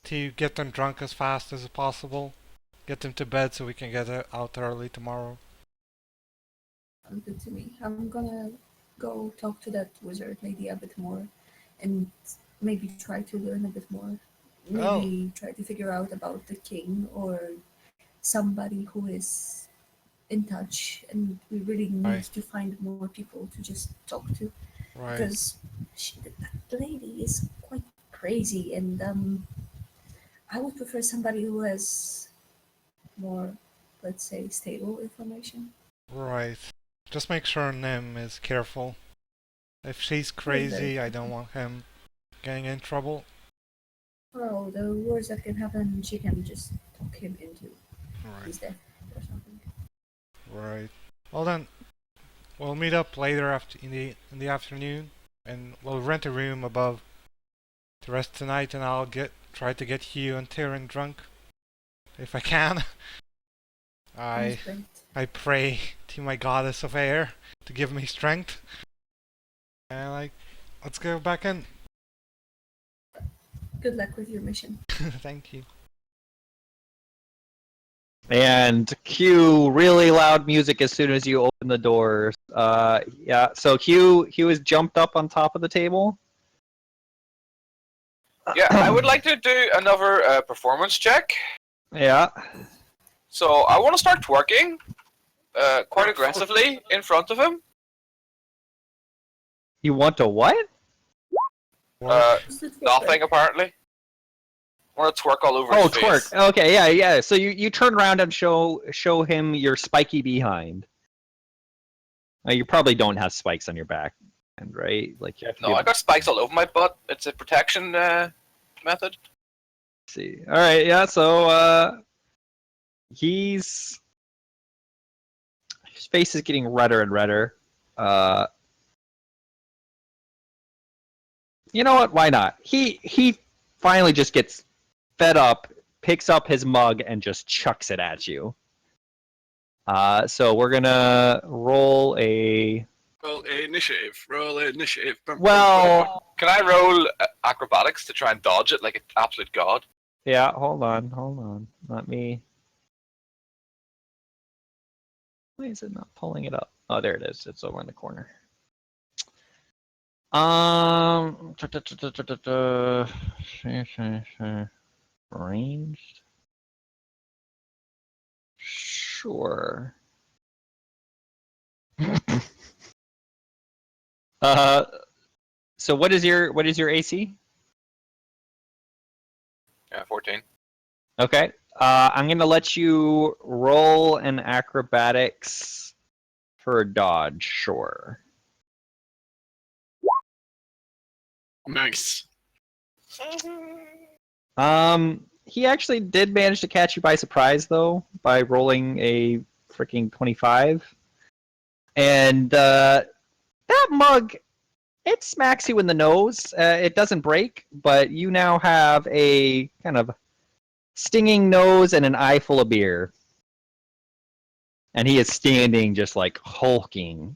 to get them drunk as fast as possible. Get them to bed so we can get out early tomorrow. Sounds good to me. I'm gonna go talk to that wizard lady a bit more and maybe try to learn a bit more. Maybe try to figure out about the king or somebody who is in touch, and we really need Right. to find more people to just talk to Right. because that lady is quite crazy, and I would prefer somebody who has more, let's say, stable information. Right. Just make sure Nim is careful. If she's crazy, I don't want him getting in trouble. Well, the worst that can happen, she can just talk him into Right. his death or something. Right. Well then, we'll meet up later in the afternoon, and we'll rent a room above to rest tonight, and I'll try to get Hugh and Tyrion drunk if I can. Sounds great. I pray to my goddess of air to give me strength. And let's go back in. Good luck with your mission. Thank you. And cue really loud music as soon as you open the doors. Yeah. So Hugh has jumped up on top of the table. Yeah, I would like to do another performance check. Yeah. So I want to start twerking quite aggressively in front of him. You want to what? Just a twerk. Nothing apparently. I want to twerk all over Oh, his face. twerk. Okay, yeah. So you turn around and show him your spiky behind. You probably don't have spikes on your back, right? Like you have to No, I got spikes all over my butt. It's a protection method. see. All right, yeah. So his face is getting redder and redder. You know what? Why not? He finally just gets fed up, picks up his mug, and just chucks it at you. So we're gonna roll a. Roll initiative. Roll initiative. Well, Can I roll acrobatics to try and dodge it like an absolute god? yeah. Hold on. Let me. Why is it not pulling it up? Oh, there it is. It's over in the corner. Ranged. Sure. So what is your AC? 14. Okay. I'm gonna let you roll an acrobatics for a dodge. Sure. Nice. He actually did manage to catch you by surprise though, by rolling a freaking 25. And that mug, it smacks you in the nose. It doesn't break, but you now have a kind of stinging nose and an eye full of beer. And he is standing just like hulking.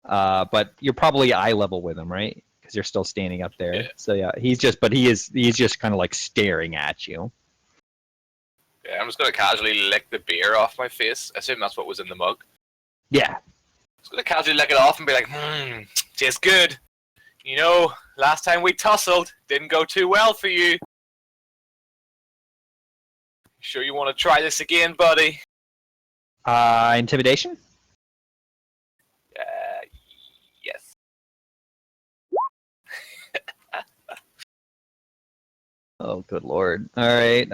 But you're probably eye level with him, right? Because you're still standing up there. Yeah. So yeah, he's just kind of like staring at you. Yeah, I'm just gonna casually lick the beer off my face. I assume that's what was in the mug. Yeah. Just gonna casually lick it off and be like, tastes good. You know, last time we tussled, didn't go too well for you. Sure you want to try this again, buddy? Intimidation? Yes. Oh, good lord. All right.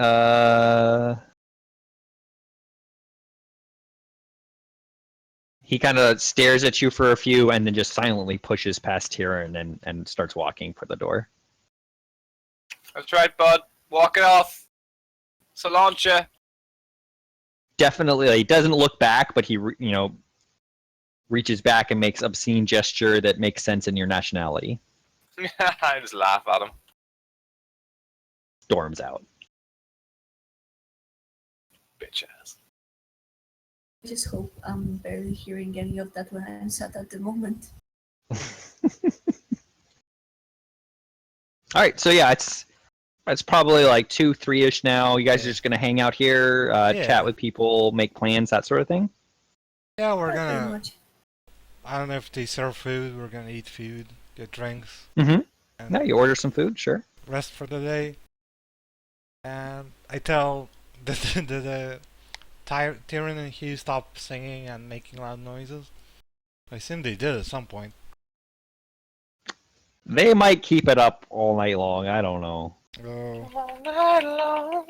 He kind of stares at you for a few and then just silently pushes past Tyrion and starts walking for the door. That's right, bud. Walk it off. Solancha. Definitely, he doesn't look back, but he, reaches back and makes obscene gesture that makes sense in your nationality. I just laugh at him. Storms out. Bitch ass. I just hope I'm barely hearing any of that when I'm sat at the moment. All right, so yeah, it's probably like 2, 3-ish now. You guys are just gonna hang out here, chat with people, make plans, that sort of thing. Yeah, we're Pretty gonna. much. I don't know if they serve food. We're gonna eat food, get drinks, Mm-hmm. and Yeah, you order some food, sure. rest for the day. And I tell the Tyrion and Hugh stop singing and making loud noises. I assume they did at some point. They might keep it up all night long. I don't know. Oh, All night long.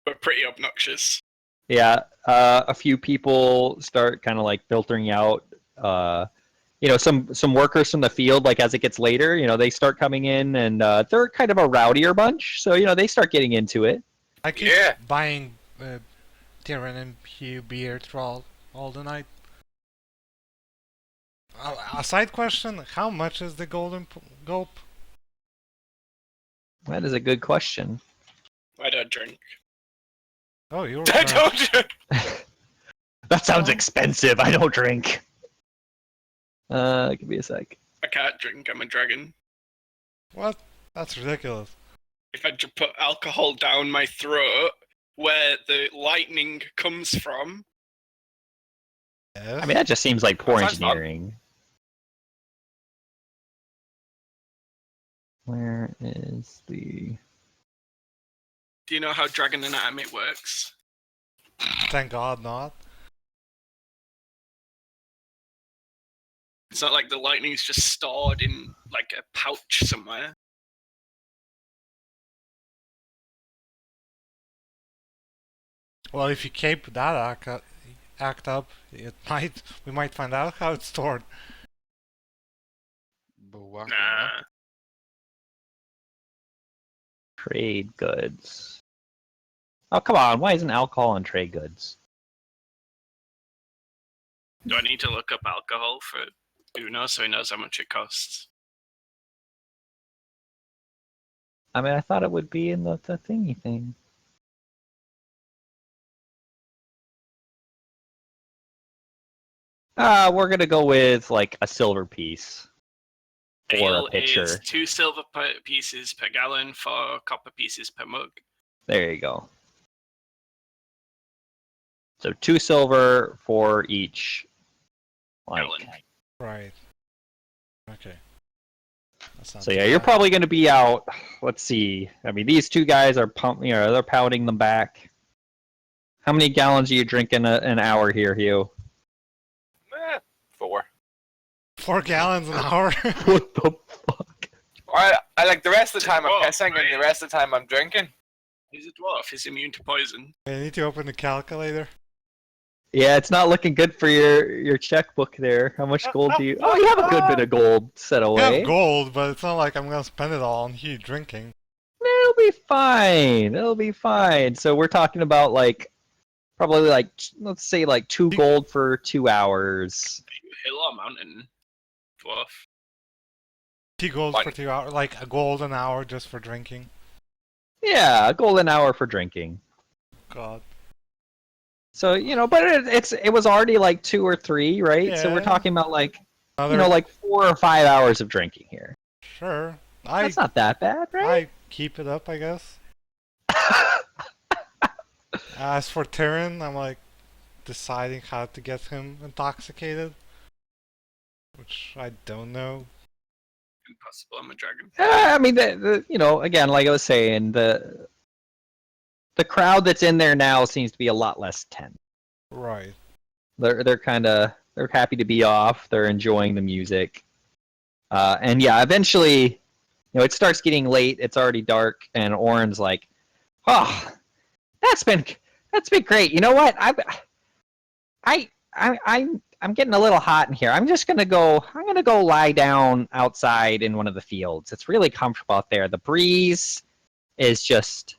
We're pretty obnoxious. Yeah, a few people start kind of like filtering out. Some workers from the field. Like as it gets later, they start coming in, and they're kind of a rowdier bunch. So they start getting into it. I keep Yeah. buying Tavern and Pew beer throughout all the night. A side question: how much is the golden gulp? That is a good question. I don't drink. Oh, you're I don't. That sounds expensive. I don't drink. Give me a sec. I can't drink. I'm a dragon. What? That's ridiculous. If I just put alcohol down my throat, where the lightning comes from, Yes. I mean, that just seems like poor Sounds fun. engineering. Where is the... do you know how dragon anatomy works? Thank God not. It's not like the lightning's just stored in like a pouch somewhere. Well, if you keep that act up, we might find out how it's stored. Nah. Trade goods. Oh, come on. Why isn't alcohol on trade goods? Do I need to look up alcohol for Uno so he knows how much it costs? I mean, I thought it would be in the thingy thing. We're going to go with like a silver piece. Or a Ale pitcher. is 2 silver pieces per gallon, 4 copper pieces per mug. There you go. So 2 silver for each. Like, Gallon. Right. Okay. That's not so too yeah, you're bad. probably going to be out. Let's see. I mean, these two guys are pumping. They're pounding them back. How many gallons are you drinking an hour here, Hugh? 4. 4 gallons an hour. What the fuck? I like the rest of the time I'm Whoa, pissing, and the right. rest of the time I'm drinking. He's a dwarf. He's immune to poison. I need to open the calculator. Yeah, it's not looking good for your checkbook there. How much gold do you? Oh, you have a good bit of gold set I away. have gold, but it's not like I'm gonna spend it all on you drinking. It'll be fine. It'll be fine. So we're talking about like probably like let's say like 2 gold for 2 hours. Hill or mountain? Dwarf. 2 gold Fine. for 2 hours, like a gold an hour just for drinking. Yeah, a golden hour for drinking. God. So but it was already like 2 or 3, right? So we're Yeah. talking about like Another, like 4 or 5 hours of drinking here. sure. That's not that bad, right? I keep it up, I guess. As for Tyrion, I'm like deciding how to get him intoxicated, which I don't know. Impossible. I'm a dragon. I mean, again, like I was saying, the crowd that's in there now seems to be a lot less tense. Right. They're happy to be off. They're enjoying the music, and yeah, eventually, it starts getting late. It's already dark, and Oren's like, "Oh, that's been great. You know what? I'm getting a little hot in here. I'm gonna go lie down outside in one of the fields. It's really comfortable out there. The breeze is just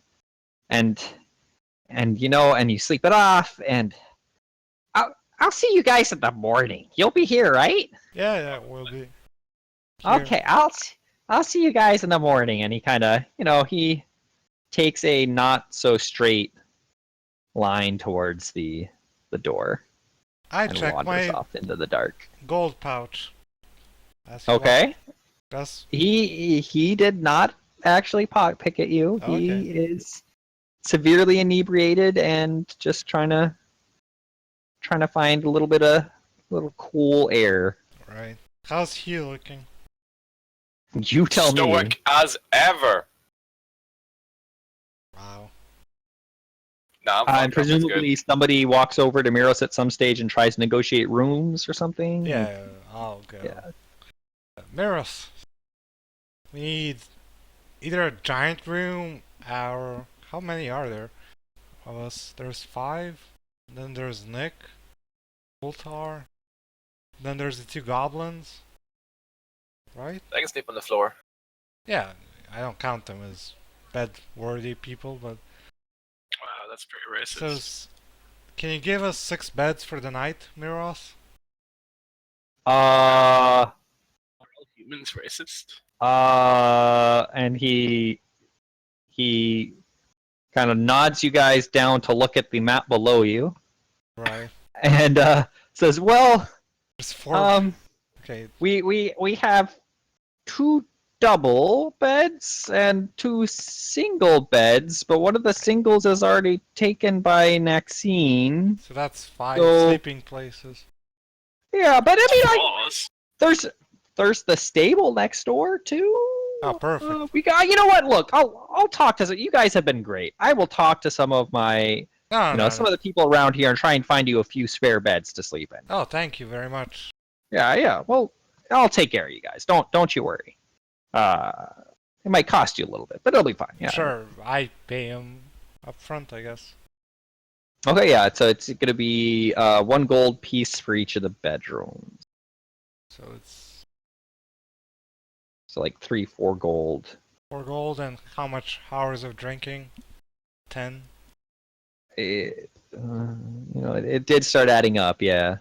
and you sleep it off, and I'll see you guys in the morning. You'll be here, right? Yeah, we'll be. Here. Okay, I'll see you guys in the morning. And he kind of, he takes a not so straight line towards the door I and checked wanders my off into the dark. gold pouch. Okay. That's He did not actually pick at you. Okay. He is severely inebriated and just trying to find a little cool air. right. How's he looking? You tell me. Stoic as ever. Wow. Nah, I'm fucked And up, that's good. presumably somebody walks over to Miros at some stage and tries to negotiate rooms or something. Yeah, I'll go. Yeah. Miros, We need either a giant room or how many are there of us? There's 5. Then there's Nick, Voltar. Then there's the 2 goblins. Right? I can sleep on the floor. Yeah, I don't count them as bed-worthy people, but Wow, that's pretty so racist. can you give us 6 beds for the night, Miros? Uh, Are all humans racist? and he kind of nods you guys down to look at the map below you, Right. and says, "Well, There's 4. Okay. we have 2 double beds and 2 single beds, but one of the singles is already taken by Maxine. So that's 5 So- sleeping places. Yeah, but I mean, Flaws. there's the stable next door too. Oh, perfect. We got. You know what? Look, I'll talk to. You guys have been great. I will talk to some of my, No. some of the people around here and try and find you a few spare beds to sleep in. Oh, thank you very much. Yeah. Well, I'll take care of you guys. Don't you worry. It might cost you a little bit, but it'll be fine. Yeah. Sure, I pay him up front, I guess. Okay. Yeah. So it's gonna be 1 gold piece for each of the bedrooms. So it's So like 3-4 gold. 4 gold and how much hours of drinking? 10. It, it did start adding up. Yeah.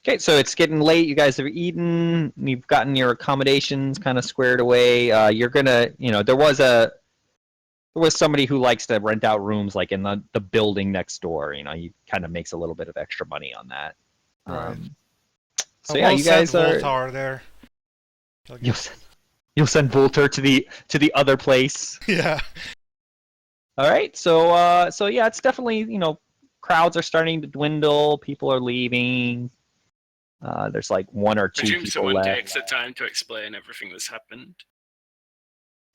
Okay, so it's getting late. You guys have eaten. You've gotten your accommodations kind of squared away. You're gonna, there was somebody who likes to rent out rooms like in the building next door. He kind of makes a little bit of extra money on that. Right. So yeah, you guys are. Voltar there. You'll send Volter to the other place. Yeah. All right. So yeah, it's definitely crowds are starting to dwindle. People are leaving. There's like 1 or 2 Presume people someone left. takes the time to explain everything that's happened.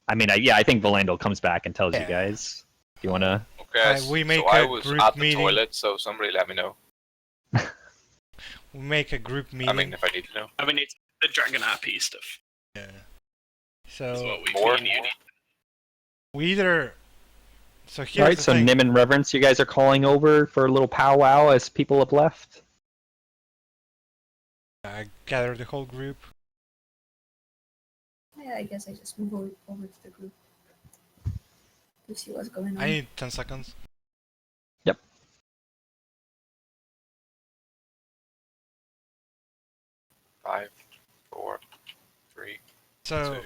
I mean, I think Valando comes back and tells you Yeah. guys. Do you want to? Okay, we make so I a was group at the meeting. toilet, so somebody let me know. We make a group meeting. I mean, if I need to know. I mean, it's the Dragon RP stuff. Yeah. Is So what we More? need. we either. So here's All right. the So thing. Nim and Reverence, you guys are calling over for a little powwow as people have left. I gather the whole group. Yeah, I guess I just move over to the group to see what's going on. I need 10 seconds. 5, 4, 3. So,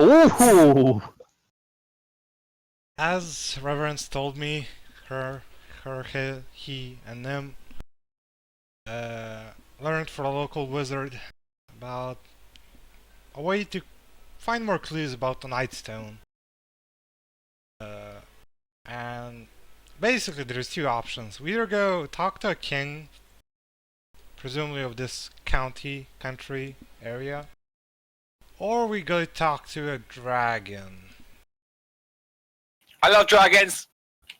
Ooh. as Reverence told me, he, and them learned from a local wizard about a way to find more clues about the Nightstone. And basically, there's 2 options. We either go talk to a king, presumably of this country area, or we go talk to a dragon. I love dragons!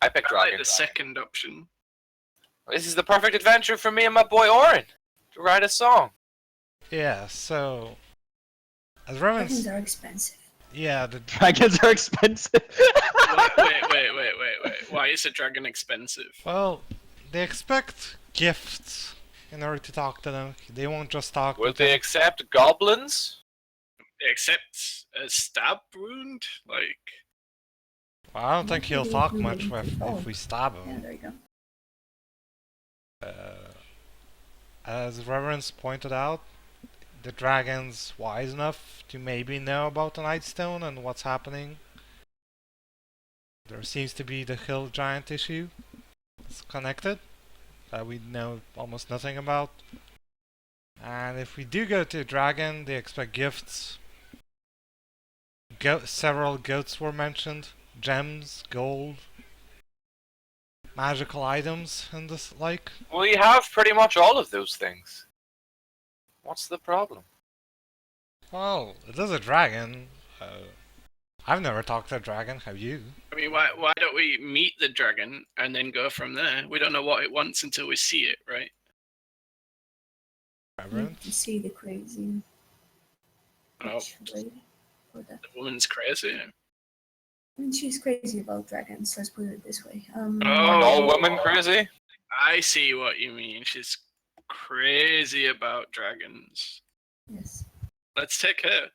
I pick I like the dragons. second option. This is the perfect adventure for me and my boy Orin to write a song. Yeah, so as Dragons Reverence, are expensive. yeah, the Dragons are expensive. Wait. Why is a dragon expensive? well, they expect gifts in order to talk to them. They won't just talk. Will to they them. accept goblins? They accept a stab wound? Like, Well, I don't think he'll Maybe talk we much will. if we stab Yeah, him. there you go. As Reverence pointed out, the dragon's wise enough to maybe know about the Nightstone and what's happening. There seems to be the hill giant issue. It's connected that we know almost nothing about. And if we do go to the dragon, they expect gifts. Several goats were mentioned, gems, gold, magical items, and this like. We have pretty much all of those things. What's the problem? Well, it is a dragon. I've never talked to a dragon, have you? I mean, why don't we meet the dragon and then go from there? We don't know what it wants until we see it, right? Reverend? You see the crazy. Oh, Which way for that? the woman's crazy. I mean, she's crazy about dragons. Let's put it this way. Aren't Oh. all women crazy? I see what you mean. She's crazy about dragons. Yes. Let's take her.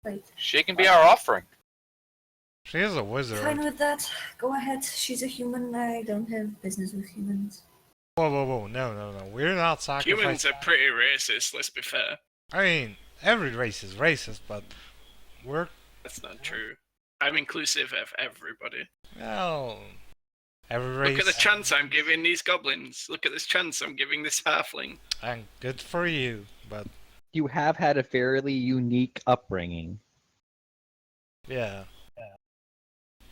Wait. She can be our offering. She is a Fine wizard. with that. Go ahead. She's a human. I don't have business with humans. Whoa, whoa, whoa. No. We're not sacrificing. Humans are pretty racist, let's be fair. I mean, every race is racist, but we're, That's not true. I'm inclusive of everybody. well, every race. Look at the chance I'm giving these goblins. Look at this chance I'm giving this halfling. And good for you, but You have had a fairly unique upbringing. yeah.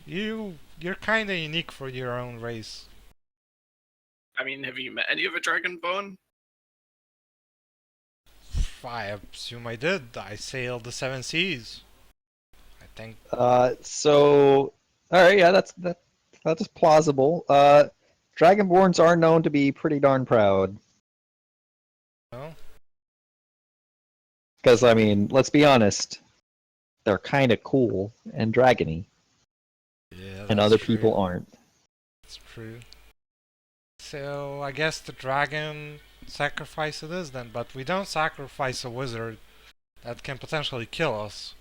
You're kind of unique for your own race. I mean, have you met any other dragonborn? I assume I did. I sailed the seven seas. I think. So, all right, yeah, that is plausible. Dragonborns are known to be pretty darn proud. No. Because I mean, let's be honest, they're kind of cool and dragony, Yeah. and that's other true. people aren't. That's true. So I guess the dragon sacrifice it is then, but we don't sacrifice a wizard that can potentially kill us.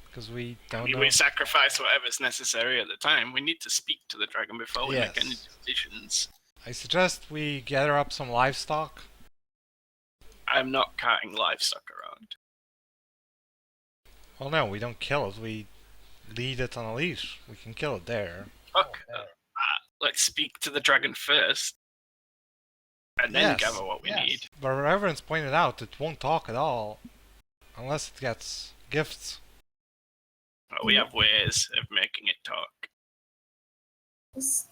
Because we I don't mean, know. we sacrifice whatever's necessary at the time. We need to speak to the dragon before we make any Yes. decisions. I suggest we gather up some livestock. I'm not carting livestock around. Well, no, we don't kill it. We lead it on a leash. We can kill it there. Fuck. Let's speak to the dragon first, and then Yes, gather what we need. But Reverend's pointed out it won't talk at all. Unless it gets gifts. But we have ways of making it talk. Just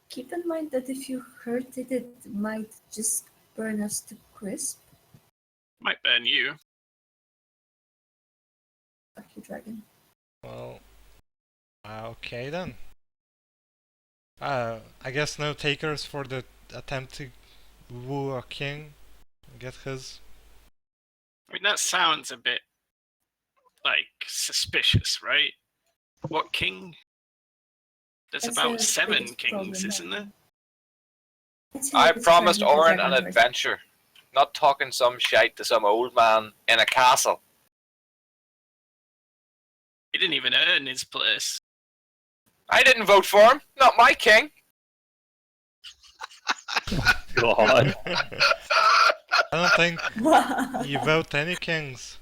keep in mind that if you hurt it, it might just burn us to crisp. Might burn you. Fuck you, dragon. Well, okay then. I guess no takers for the attempt to woo a king. Get his. I mean, that sounds a bit, like, suspicious, right? What king? There's That's about the 7 biggest kings, problem. isn't there? I'd say I it's promised trying to Oren dragon an first. adventure. Not talking some shite to some old man in a castle. He didn't even earn his place. I didn't vote for him. Not my king. God. I don't think Wow. you vote any kings.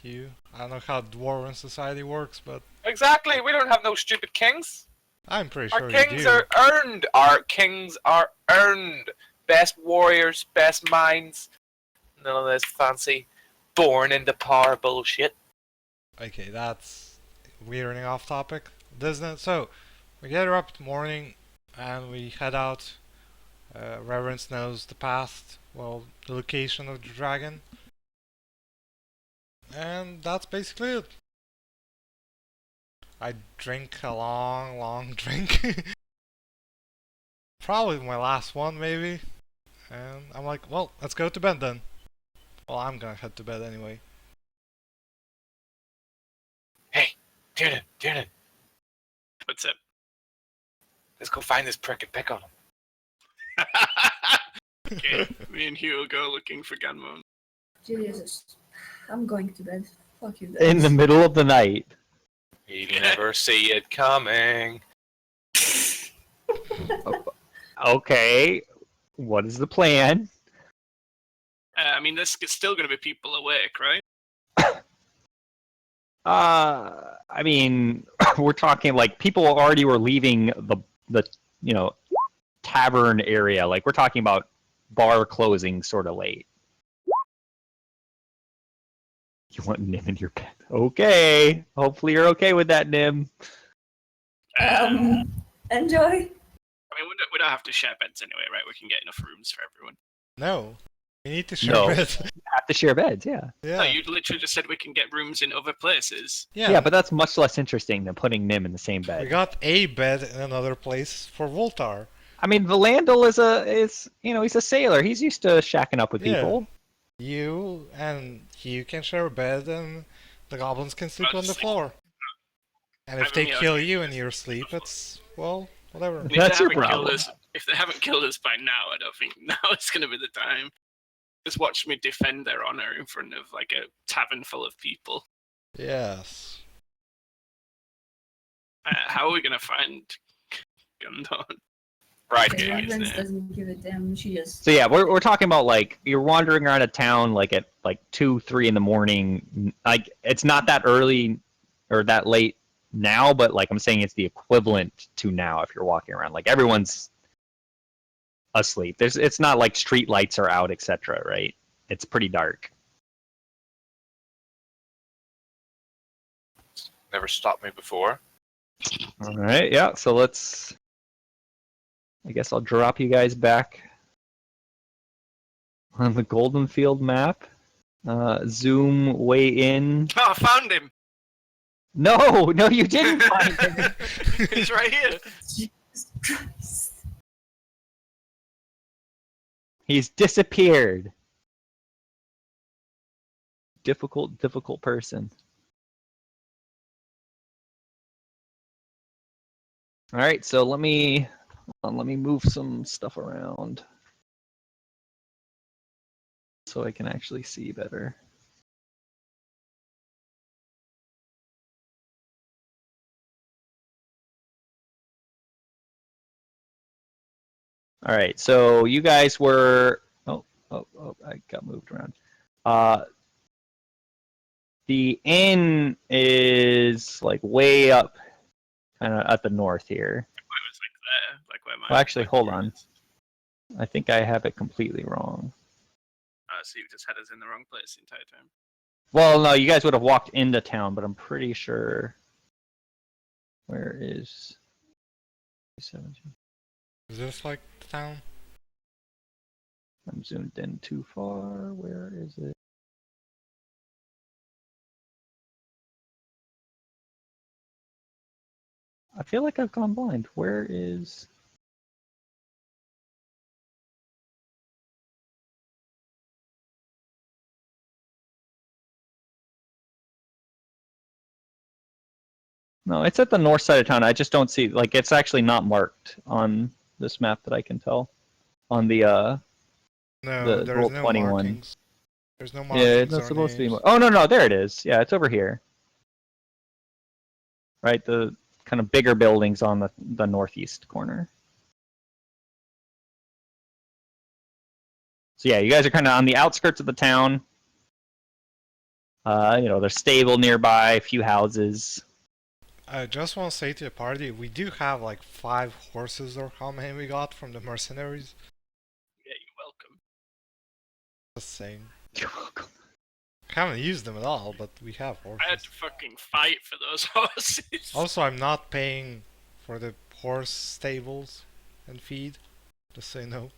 I don't know how Dwarven society works, but Exactly. We don't have no stupid kings. I'm pretty Our sure kings you do. are earned. Our kings are earned. Best warriors, best minds. None of this fancy born into power bullshit. Okay, that's veering off topic, doesn't it? So, we gather up in the morning and we head out. Reverence knows the path, well, the location of the dragon. And that's basically it. I drink a long drink. Probably my last one, maybe. And I'm like, well, let's go to bed then. Well, I'm gonna head to bed anyway. Tiernan, Tiernan, What's up? let's go find this prick and pick on him. Okay, me and Hugh will go looking for Ganmon. Jesus. I'm going to bed. Fuck you guys. In the middle of the night. You never see it coming. Okay, what is the plan? I mean, there's still going to be people awake, right? I mean, we're talking like people already were leaving the tavern area. Like we're talking about bar closing sort of late. You want Nim in your bed? Okay. Hopefully you're okay with that, Nim. Enjoy. I mean, we don't have to share beds anyway, right? We can get enough rooms for everyone. No. We need to share No. beds. Have to share beds, yeah. Yeah. No, you literally just said we can get rooms in other places. Yeah, but that's much less interesting than putting Nim in the same we bed. got a bed in another place for Voltar. I mean, Valandel is he's a sailor. He's used to shacking up with Yeah. people. You and you can share a bed, and the goblins can sleep on the floor. And if I they mean, kill you in your sleep, it's, well, whatever. If That's they your haven't killed problem. us, if they haven't killed us by now, I don't think now is going to be the time. Just watch me defend their honor in front of like a tavern full of people. Yes. How are we going to find Gundon? Right. The Okay. reverence doesn't give a damn. She just. So yeah, we're talking about like you're wandering around a town like at like 2, 3 in the morning. Like it's not that early or that late now, but like I'm saying, it's the equivalent to now if you're walking around. Like everyone's asleep. It's not like street lights are out, etc. Right? It's pretty dark. Never stopped me before. All right, yeah. So let's. I guess I'll drop you guys back on the Golden Field map. Zoom way in. Oh, I found him! No, you didn't find him. He's right here. Jesus Christ. He's disappeared. Difficult person. All right, so let me move some stuff around so I can actually see better. All right, so you guys were. Oh, I got moved around. The inn is like way up, kind of at the north here. It was like there, like where my. Well, actually, my hold door on. is. I think I have it completely wrong. So you just had us in the wrong place the entire time. Well, no, you guys would have walked into town, but I'm pretty sure. Where is 17? Is this like the town? I'm zoomed in too far. Where is it? I feel like I've gone blind. Where is... No, it's at the north side of town. I just don't see, like, it's actually not marked on this map that I can tell. On the, No, The there's roll no 21. markings. There's no yeah, markings it's or not supposed to be. names. Oh, no, there it is. Yeah, it's over here. Right, the kind of bigger buildings on the northeast corner. So yeah, you guys are kind of on the outskirts of the town. There's stable nearby, a few houses. I just want to say to the party, we do have like 5 horses or how many we got from the mercenaries. Yeah, you're welcome. Just saying. You're welcome. Haven't used them at all, but we have I had horses. to fucking fight for those horses. Also, I'm not paying for the horse stables and feed. Just so you know.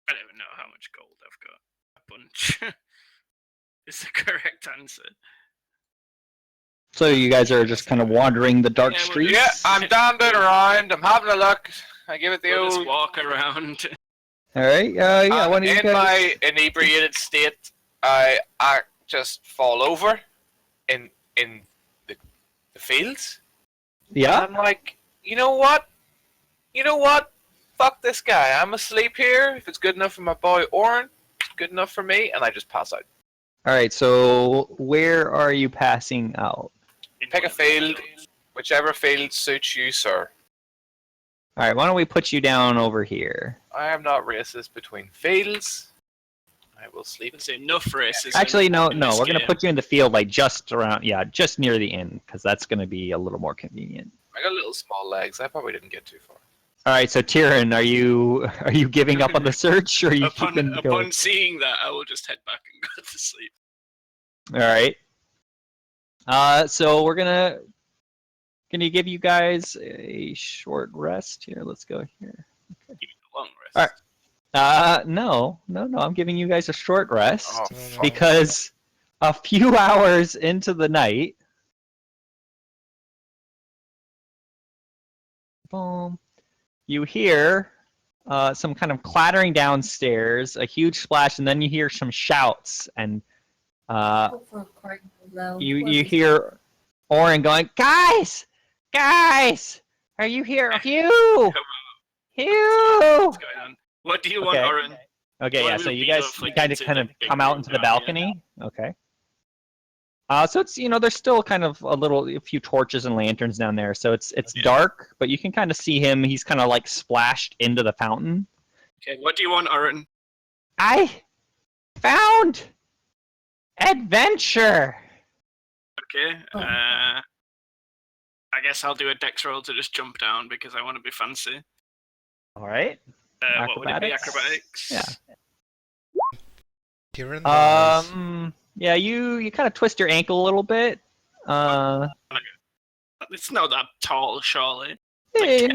I don't even know how much gold I've got. A bunch. Is the correct answer. So you guys are just kind of wandering the dark Yeah, well, streets? Yeah, I'm down around. I'm having a look. I give it the We'll just old. walk around. All right. Yeah. Why don't you in guys... my inebriated state, I just fall over in the fields. Yeah. And I'm like, you know what? Fuck this guy. I'm asleep here. If it's good enough for my boy Oren, it's good enough for me. And I just pass out. All right. So where are you passing out? Pick a field, whichever field suits you, sir. All right. Why don't we put you down over here? I am not racist between fields. I will sleep. There's enough racism. Actually, no. in this We're gonna game. put you in the field, like just around, just near the inn, because that's gonna be a little more convenient. I got little small legs. I probably didn't get too far. All right. So Tyrion, are you giving up on the search, or are you keeping going? Upon seeing that, I will just head back and go to sleep. All right. So we're gonna give you guys a short rest here. Let's go here. Give me the long rest. All right. No. I'm giving you guys a short rest Oh, No, no. fuck. because a few hours into the night, boom, you hear some kind of clattering downstairs, a huge splash, and then you hear some shouts, and Oh, for crying out loud. you What you is hear Oren going, guys, are you here? Hugh, Hugh. What's going on? What do you want, Okay. Oren? Okay, You yeah. wanna So move you me guys off, like, kind into of the big come out room into the down here? balcony. Okay. So it's there's still kind of a few torches and lanterns down there. So it's Yeah. dark, but you can kind of see him. He's kind of like splashed into the fountain. Okay, what do you want, Oren? I found adventure. Okay. Oh. I guess I'll do a dex roll to just jump down because I want to be fancy. All right. What would it be? Acrobatics? Yeah. Here in the eyes. Yeah. You kind of twist your ankle a little bit. It's not that tall, surely. You're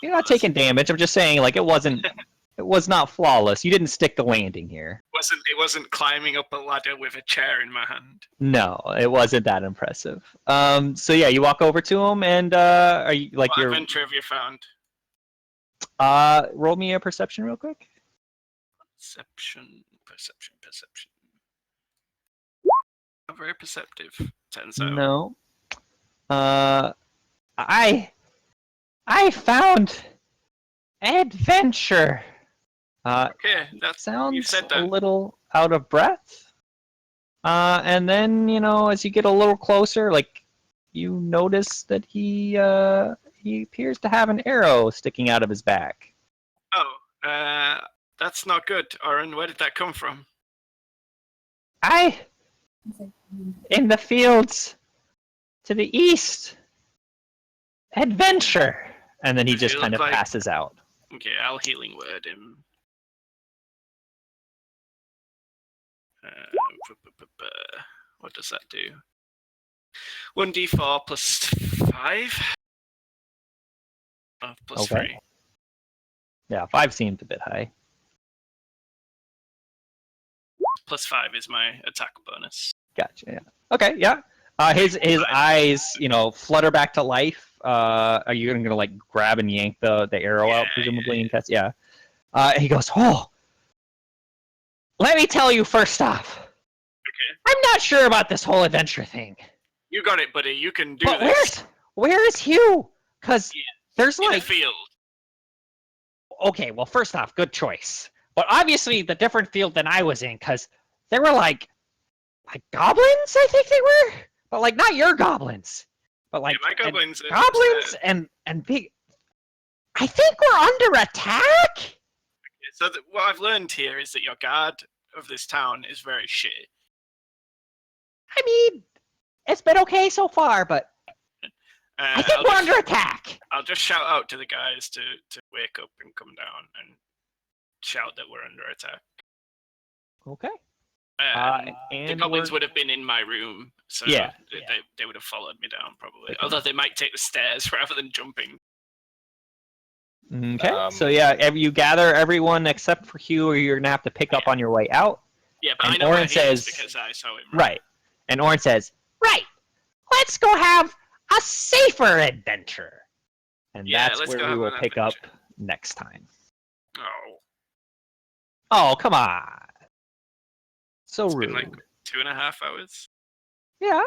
not taking damage. I'm just saying, like, it was not flawless. You didn't stick the landing here. It wasn't climbing up a ladder with a chair in my hand. No, it wasn't that impressive. So yeah, you walk over to him, and are you like What you're adventure have you found? roll me a perception real quick. Perception. Not very perceptive, turns out. No. I found adventure. Okay, that Sounds said a that. little out of breath. And then as you get a little closer, like you notice that he appears to have an arrow sticking out of his back. Oh, that's not good, Oren. Where did that come from? In the fields to the east. Adventure. And then he Does he just kind look of like- passes out. Okay, I'll healing word him. What does that do? 1d4 plus 5? Oh, plus Okay. 3. Yeah, 5 seemed a bit high. Plus 5 is my attack bonus. Gotcha. Yeah. Okay. Yeah. His eyes, flutter back to life. Are you gonna like grab and yank the arrow out, presumably, and cast? Yeah. He goes, "Oh, let me tell you first off. Okay. I'm not sure about this whole adventure thing. You got it, buddy. You can do But this. where is Hugh? Because there's In the like, field. okay, well, first off, good choice. But obviously, the different field than I was in, because there were like goblins, I think they were, but like not your goblins, but like Yeah, my goblins are goblins and big. I think we're under attack. So what I've learned here is that your guard of this town is very shit. I mean, it's been okay so far, but I think we're under attack. I'll just shout out to the guys to wake up and come down and shout that we're under attack. Okay. The And goblins we're- would have been in my room, so Yeah. they would have followed me down probably. Okay. Although they might take the stairs rather than jumping. Okay. So yeah, you gather everyone except for Hugh, or you're gonna have to pick up on your way out. Yeah, but And I know Oren where he is says- because I saw him. Right. And Oren says, "Right. Let's go have a safer adventure." And Yeah, that's let's where go we have will an pick up adventure. next time. Oh, Oh, come on. So it's rude. been like 2.5 hours. Yeah.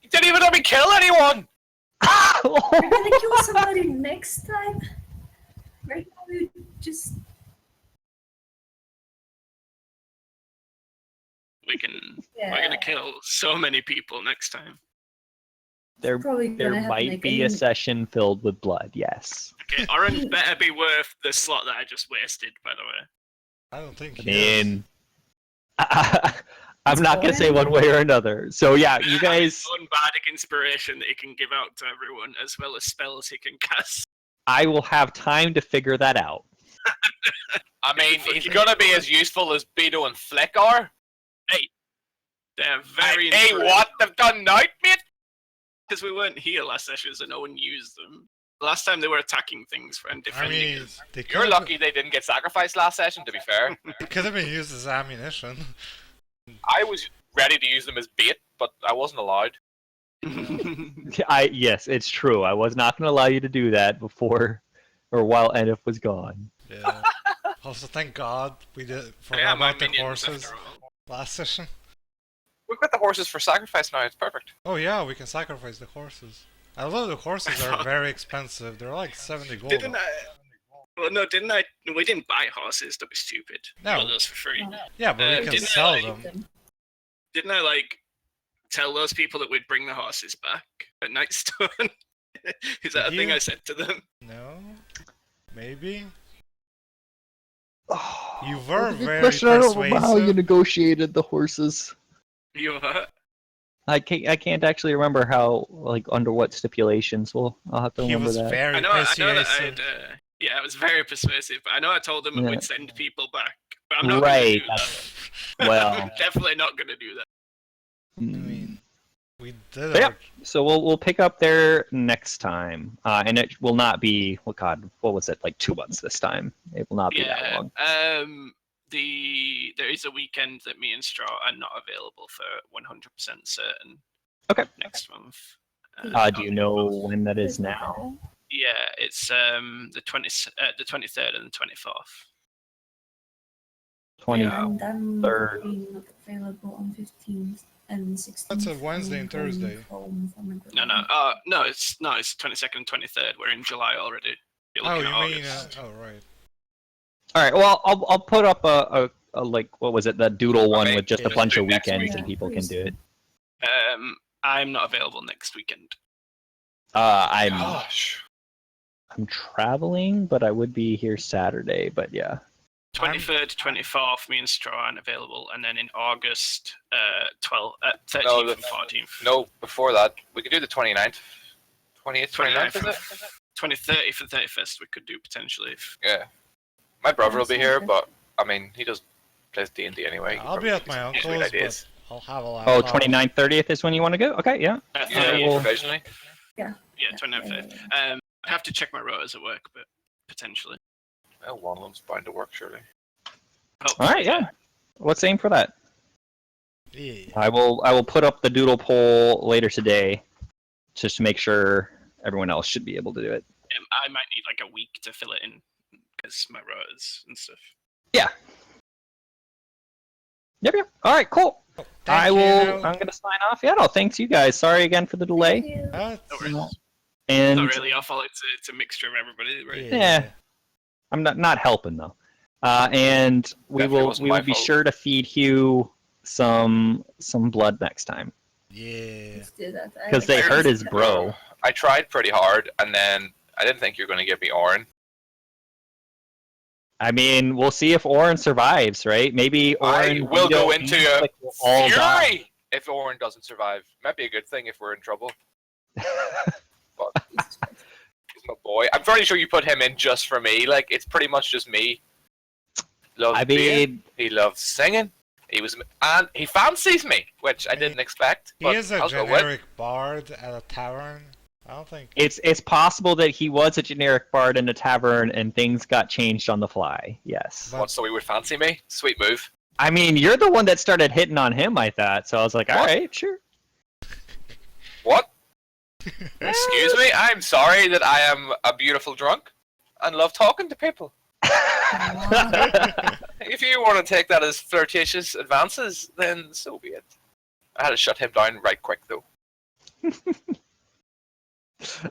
You didn't even let me kill anyone! We're gonna kill somebody next time. Right now, we just. We're gonna Yeah. kill so many people next time. There Probably there gonna happen might be a again. session filled with blood, yes. Okay, Orange better be worth the slot that I just wasted, by the way. I don't think I he is. mean, I'm not going to say one way or another. So yeah, you guys, His own bardic inspiration that he can give out to everyone, as well as spells he can cast. I will have time to figure that out. I mean, he's gonna be as useful as Beto and Flick are. They're very Hey, what? They've done now, mate? Because we weren't here last session, so no one used them. Last time they were attacking things and I defending mean, us. they You're lucky they didn't get sacrificed last session, to be fair. could have been used as ammunition. I was ready to use them as bait, but I wasn't allowed. Yes, it's true. I was not going to allow you to do that before or while Edith was gone. Yeah. Also, thank God we forgot Yeah, my about the minions horses after all. last session. We've got the horses for sacrifice now. It's perfect. Oh yeah, we can sacrifice the horses. Although the horses are very expensive, they're like 70 gold. Didn't I? Well, no, didn't I? We didn't buy horses. That was stupid. No. We got those for free. Yeah, but we can didn't I, sell like- them. Didn't I like tell those people that we'd bring the horses back at Nightstone? Is that a Did thing you? I said to them? No? Maybe? Oh, You were that's a good very question. I don't remember how you persuasive. negotiated the horses. You what? I can't actually remember how, like, under what stipulations. Well, I'll have to He remember was that. very I know that persuasive. I'd. Yeah, it was very persuasive. But I know I told them that Yeah. we'd send people back. But I'm not Right. going to do that. Well, I'm definitely not going to do that. I mean, we did But yeah. our... So we'll pick up there next time, and it will not be. Oh God, what was it? Like 2 months this time. It will not be that Yeah. long. There is a weekend that me and Straw are not available for 100% certain. Okay. Next month. Do you know when that is now? Yeah, it's the 23rd and the 24th. 20. Yeah. And I'm Third. not available on 15th and 16th. That's a Wednesday and I'm going Thursday. home from my No, grandma. no, it's 22nd and 23rd. We're in July already. You're Oh, looking you at mean... August. oh, right. All right. Well, I'll put up a like, what was it? That doodle one Okay, with just a yeah. bunch of Next weekends week. and people can do it. I'm not available next weekend. Gosh. I'm traveling, but I would be here Saturday. But yeah. 23rd, 24th, me and Straw aren't available, and then in August, 13th No, and 14th. No, before that, we could do the 29th. 28th, 29th, is it? 30th and 31st we could do potentially. Yeah. My brother will be here, Okay. but, I mean, he does plays D&D anyway. He I'll be probably at my gives me uncle's, sweet but ideas. I'll have a Oh, laptop. 29th, 30th is when you want to go? Okay, yeah. Yeah, Yeah, well- provisionally. yeah, 29th. I have to check my rotas at work, but potentially. Well, one of them's bound to work, surely. All right, yeah. Let's aim for that. Yeah. I will put up the doodle poll later today, just to make sure everyone else should be able to do it. I might need like a week to fill it in because my rotas and stuff. Yep. All right, cool. Thank I will. you. I'm gonna sign off. Yeah, no, thanks you guys. Sorry again for the delay. Thank you. No worries. And Not really your fault. It's a mixture of everybody, right? Yeah. I'm not helping though. And we Definitely will wasn't my be fault. sure to feed Hugh some blood next time Yeah. Let's do that. because they hurt his bro. I tried pretty hard, and then I didn't think you were going to give me Orin. I mean, we'll see if Orin survives, right? Maybe I Orin will go Vito, into Vito, a like, will all die. fury if Orin doesn't survive. Might be a good thing if we're in trouble. He's my boy. I'm pretty sure you put him in just for me. Like, it's pretty much just me. Loves I beer. mean, He loves singing. And he fancies me, which I didn't expect. He But is a I'll go with. generic bard at a tavern. I don't think... it's possible that he was a generic bard in a tavern and things got changed on the fly. Yes. But- What, so he would fancy me? Sweet move. I mean, you're the one that started hitting on him, I thought. So I was like, all What? right, sure. What? Excuse me? I'm sorry that I am a beautiful drunk and love talking to people. If you want to take that as flirtatious advances, then so be it. I had to shut him down right quick, though.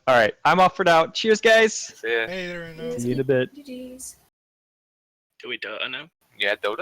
All right, I'm off for now. Cheers, guys. See ya. Hey there, no. See you in a bit. GG's. Do we Dota now? Yeah, Dota.